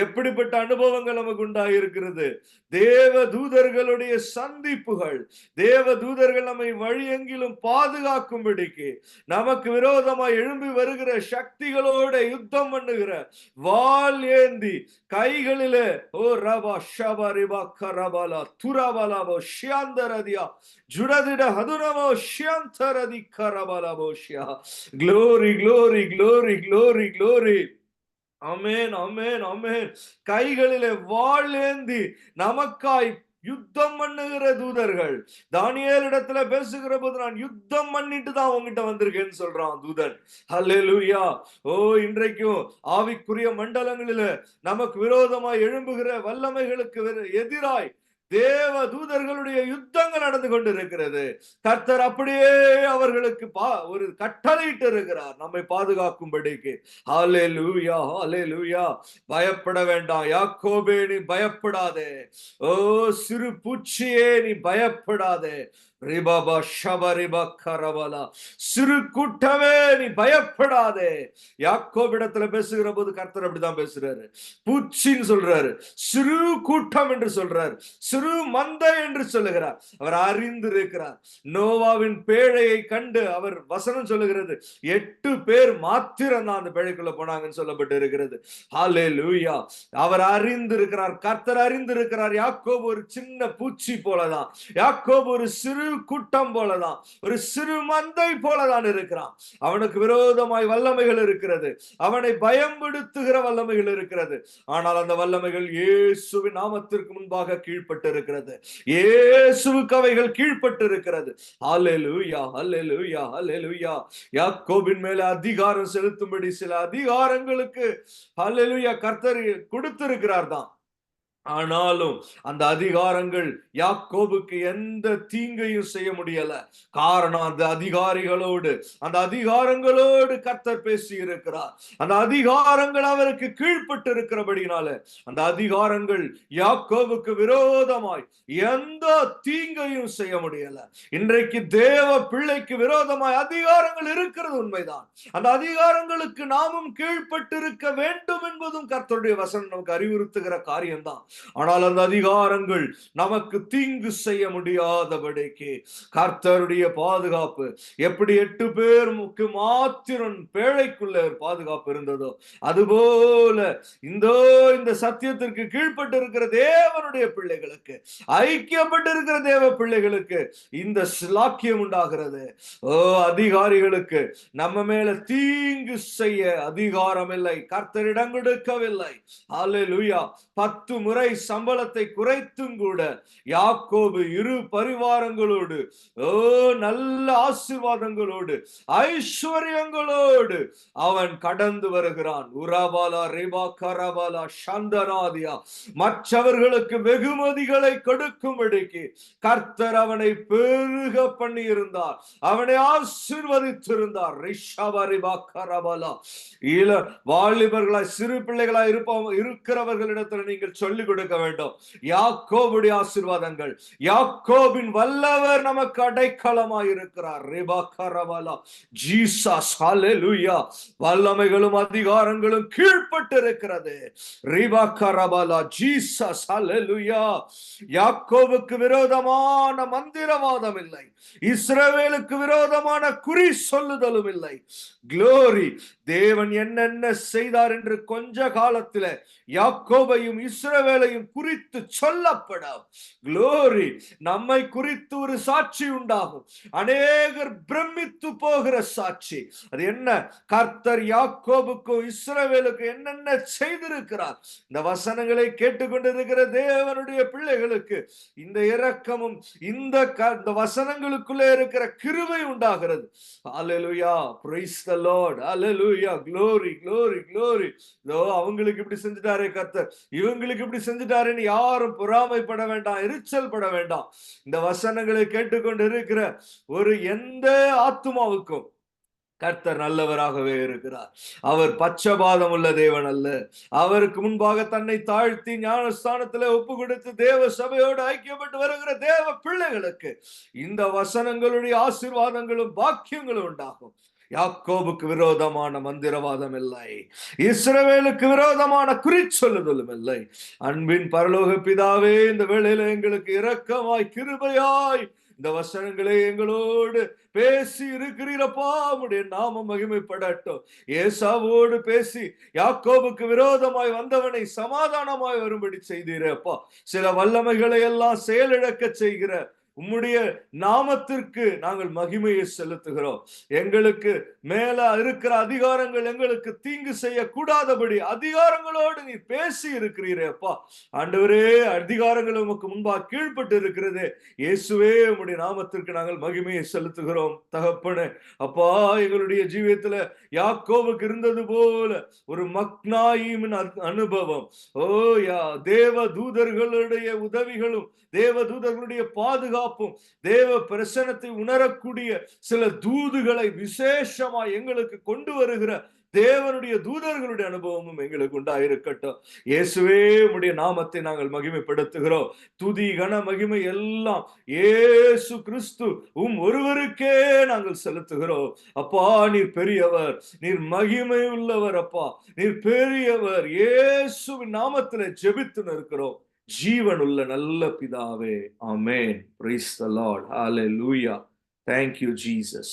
எப்படிப்பட்ட அனுபவங்கள் நமக்கு உண்டாயிருக்கிறது? தேவ தூதர்களுடைய சந்திப்புகள், தேவ தூதர்கள் நம்மை வழியெங்கிலும் பாதுகாக்கும்படிக்கு நமக்கு விரோதமாய் எழும்பி வருகிற சக்திகளோட யுத்தம் பண்ணுகிற வாள் ஏந்தி கைகளிலே ஓ ரபா ஷபரிபா கரபலா துரபலபோ ஷியாந்தரதியா ஜுடதிட ஹதுரமோ ஷியாந்தரதி கரபலபோஷியா. Glory glory glory glory glory. ஆமென் ஆமென் ஆமென். கைகளிலே வாள் ஏந்தி நமக்காய் யுத்தம் பண்ணுகிற தூதர்கள். தானியேல் இடத்துல பேசுகிற போது நான் யுத்தம் பண்ணிட்டு தான் உங்ககிட்ட வந்திருக்கேன்னு சொல்றான் தூதன். ஹல்லேலூயா. ஓ, இன்றைக்கும் ஆவிக்குரிய மண்டலங்களில நமக்கு விரோதமாய் எழும்புகிற வல்லமைகளுக்கு எதிராய் தேவ தூதர்களுடைய யுத்தங்கள் நடந்து கொண்டிருக்கிறது. கர்த்தர் அப்படியே அவர்களுக்கு ஒரு கட்டளையிட்டு இருக்கிறார் நம்மை பாதுகாக்கும்படிக்கு. ஹல்லேலூயா ஹல்லேலூயா. பயப்பட வேண்டாம் யாக்கோபே, நீ பயப்படாதே. ஓ சிறு பூச்சியே, நீ பயப்படாதே. ரிபாபா ஷபரிபா கரபலா. சிறு கூட்டமே, நீ பயப்படாதே. யாக்கோபிடத்துல பேசுகிற போது கர்த்தர் அப்படிதான் பேசுறாரு. பூச்சின்னு சொல்றாரு, சிறு கூட்டம் என்று சொல்றாரு, சிறு மந்தை என்று சொல்லுகிறார். அவர் அறிந்திருக்கிறார். நோவாவின் பேழையை கண்டு அவர் வசனம் சொல்லுகிறது 8 பேர் மாத்திரம் தான் அந்த பேழைக்குள்ள போனாங்கன்னு சொல்லப்பட்டு இருக்கிறது. ஹல்லேலூயா. அவர் அறிந்திருக்கிறார், கர்த்தர் அறிந்திருக்கிறார். யாக்கோபு ஒரு சின்ன பூச்சி போலதான், யாக்கோபு ஒரு சிறு கூட்டம் போலதான், ஒரு சிறு மந்தை போலதான் இருக்கிறான். அவனுக்கு விரோதமாய் வல்லமைகள் இருக்கிறது, அவனை பயம்படுத்துகிற வல்லமைகள் இருக்கிறது. ஆனால் அந்த வல்லமைகள் இயேசுவின் நாமத்திற்கு முன்பாக கீழ்ப்பட்டு இருக்கிறது. இயேசுவுக்கு அவைகள் கீழ்ப்பட்டு இருக்கிறது. ஹல்லேலூயா ஹல்லேலூயா ஹல்லேலூயா. யாக்கோபின் மேல அதிகாரம் செலுத்தும்படி சில அதிகாரங்களுக்கு ஹல்லேலூயா கர்த்தர் கொடுத்திருக்கிறார் தான். ஆனாலும் அந்த அதிகாரங்கள் யாக்கோபுக்கு எந்த தீங்கையும் செய்ய முடியல. காரணம், அந்த அதிகாரிகளோடு அந்த அதிகாரங்களோடு கர்த்தர் பேசி இருக்கிறார். அந்த அதிகாரங்கள் அவருக்கு கீழ்ப்பட்டு இருக்கிறபடினால அந்த அதிகாரங்கள் யாக்கோபுக்கு விரோதமாய் எந்த தீங்கையும் செய்ய முடியல. இன்றைக்கு தேவ பிள்ளைக்கு விரோதமாய் அதிகாரங்கள் இருக்கிறது உண்மைதான். அந்த அதிகாரங்களுக்கு நாமும் கீழ்ப்பட்டு இருக்க வேண்டும் என்பதும் கர்த்தருடைய வசனம் நமக்கு அறிவுறுத்துகிற காரியம்தான். ஆனால் அந்த அதிகாரங்கள் நமக்கு தீங்கு செய்ய முடியாதபடிக்கு கர்த்தருடைய பாதுகாப்பு எப்படி 8 பேருக்கு மாத்திரம் பேழைக்குள்ள பாதுகாப்பு இருந்ததோ அதுபோல இந்த சத்தியத்திற்கு கீழ்ப்பட்டு இருக்கிற தேவனுடைய பிள்ளைகளுக்கு, ஐக்கியப்பட்டு இருக்கிற தேவ பிள்ளைகளுக்கு இந்த சிலாக்கியம் உண்டாகிறது. ஓ, அதிகாரிகளுக்கு நம்ம மேல தீங்கு செய்ய அதிகாரம் இல்லை, கர்த்தர் இடம் கொடுக்கவில்லை. ஹல்லேலூயா. 10 முறை சம்பளத்தை குறைத்தும் கூட யாக்கோபு இரு பரிவாரங்களோடு நல்ல ஆசீர்வாதங்களோடு ஐஸ்வர்யங்களோடு அவன் கடந்து வருகிறான். உராபாலா ரிபா கரபாலா சந்தனாதியா. மற்றவர்களுக்கு வெகுமதிகளை கொடுக்கும்படிக்கு கர்த்தர் அவனை பெருக பண்ணி இருந்தார், அவனை ஆசீர்வதித்திருந்தார். ரிஷபரிபா கரபாலா. வாலிபர்களாய் சிறு பிள்ளைகளாய் இருக்கிறவர்களிடத்தில் நீங்கள் சொல்லிக் கொடுக்க வேண்டும் யாக்கோபுடைய ஆசீர்வாதங்கள். யாக்கோபின் வல்லவர் நமக்கு அடைக்கலமாய் இருக்கிறார். ரிபா கரபாலா. ஜீசஸ். ஹல்லேலூயா. வல்லமைகளும் அதிகாரங்களும் கீழ்ப்பட்டு இருக்கிறது. ரிபா கரபாலா. ஜீசஸ். ஹல்லேலூயா. யாக்கோபுக்கு விரோதமான மந்திரவாதம் இல்லை, இஸ்ரவேலுக்கு விரோதமான குறி சொல்லுதலும் இல்லை. க்ளோரி. தேவன் என்னென்ன செய்தார் என்று கொஞ்ச காலத்தில் யாக்கோபையும் இஸ்ரவேல் வசனங்களையும் குறித்து சொல்லப்படும். குளோரி. நம்மை குறித்து ஒரு சாட்சி உண்டாகும். அநேகர் பிரமித்து போகிற சாட்சி. அது என்ன? கர்த்தர் யாக்கோபுக்கும் இஸ்ரவேலுக்கும் என்னென்ன செய்திருக்கிறார். இந்த வசனங்களை கேட்டுக்கொண்டிருக்கிற தேவனுடைய பிள்ளைகளுக்கு இந்த இரக்கமும் இந்த வசனங்களுக்குள்ளே இருக்கிற கிருபை உண்டாகிறது. ஹalleluya, praise the Lord, hallelujah, glory, glory, glory. அவங்களுக்கு இப்படி செஞ்சுட்டாரே கர்த்தர், இவங்களுக்கு இப்படி செஞ்சுட்டாருன்னு யாரும் பொறாமைப்பட வேண்டாம், எரிச்சல் பட வேண்டாம். இந்த வசனங்களை கேட்டுக்கொண்டு இருக்கிற ஒரு எந்த ஆத்துமாவுக்கும் கர்த்தர் நல்லவராகவே இருக்கிறார். அவர் பட்சபாதம் உள்ள தேவன் அல்ல. அவருக்கு முன்பாக தன்னை தாழ்த்தி ஞானஸ்தானத்திலே ஒப்பு கொடுத்து தேவ சபையோடு ஐக்கியப்பட்டு வருகிற தேவ பிள்ளைகளுக்கு இந்த வசனங்களுடைய ஆசீர்வாதங்களும் பாக்கியங்களும் உண்டாகும். யாக்கோபுக்கு விரோதமான மந்திரவாதம் இல்லை, இஸ்ரவேலுக்கு விரோதமான குறிச்சொல்லுதலும் இல்லை. அன்பின் பரலோக பிதாவே, இந்த வேளையில எங்களுக்கு இரக்கமாய் கிருபையாய் இந்த வசனங்களை எங்களோடு பேசி இருக்கிறீரப்பா, உம்முடைய நாமம் மகிமைப்படட்டும். ஏசாவோடு பேசி யாக்கோபுக்கு விரோதமாய் வந்தவனை சமாதானமாய் வரும்படி செய்தீரப்பா. சில வல்லமைகளை எல்லாம் செயலிழக்க செய்கிற உம்முடைய நாமத்திற்கு நாங்கள் மகிமையை செலுத்துகிறோம். எங்களுக்கு மேல இருக்கிற அதிகாரங்கள் எங்களுக்கு தீங்கு செய்ய கூடாதபடி அதிகாரங்களோடு நீ பேசி இருக்கிறீரே அப்பா. ஆண்டவரே, அதிகாரங்கள் உமக்கு முன்பாக கீழ்பட்டு இருக்கிறது. இயேசுவே, உம்முடைய நாமத்திற்கு நாங்கள் மகிமையை செலுத்துகிறோம். தகப்பனே அப்பா, எங்களுடைய ஜீவியத்துல யாக்கோபுக்கு இருந்தது போல ஒரு மக்னாயிமின் அனுபவம், ஓ யா தேவ தூதர்களுடைய உதவிகளும் தேவ தூதர்களுடைய பாதுகாப்பும் தேவ பிரசன்னத்தை உணரக்கூடிய சில தூதுகளை விசேஷமா எங்களுக்கு கொண்டு வருகிற தேவனுடைய தூதர்களுடைய அனுபவமும் எங்களுக்கு உண்டாயிருக்கட்டும். இயேசுவே, உம்முடைய நாமத்தை நாங்கள் மகிமைப்படுத்துகிறோம். துதி கன மகிமை எல்லாம் இயேசு கிறிஸ்து ஒருவருக்கே நாங்கள் செலுத்துகிறோம். அப்பா, நீர் பெரியவர், நீர் மகிமை உள்ளவர். அப்பா, நீர் பெரியவர். இயேசுவின் நாமத்திலே ஜெபித்து நிற்கிறோம் ஜீவனுள்ள நல்ல பிதாவே. ஆமென். Praise the Lord. Hallelujah. Thank you, Jesus.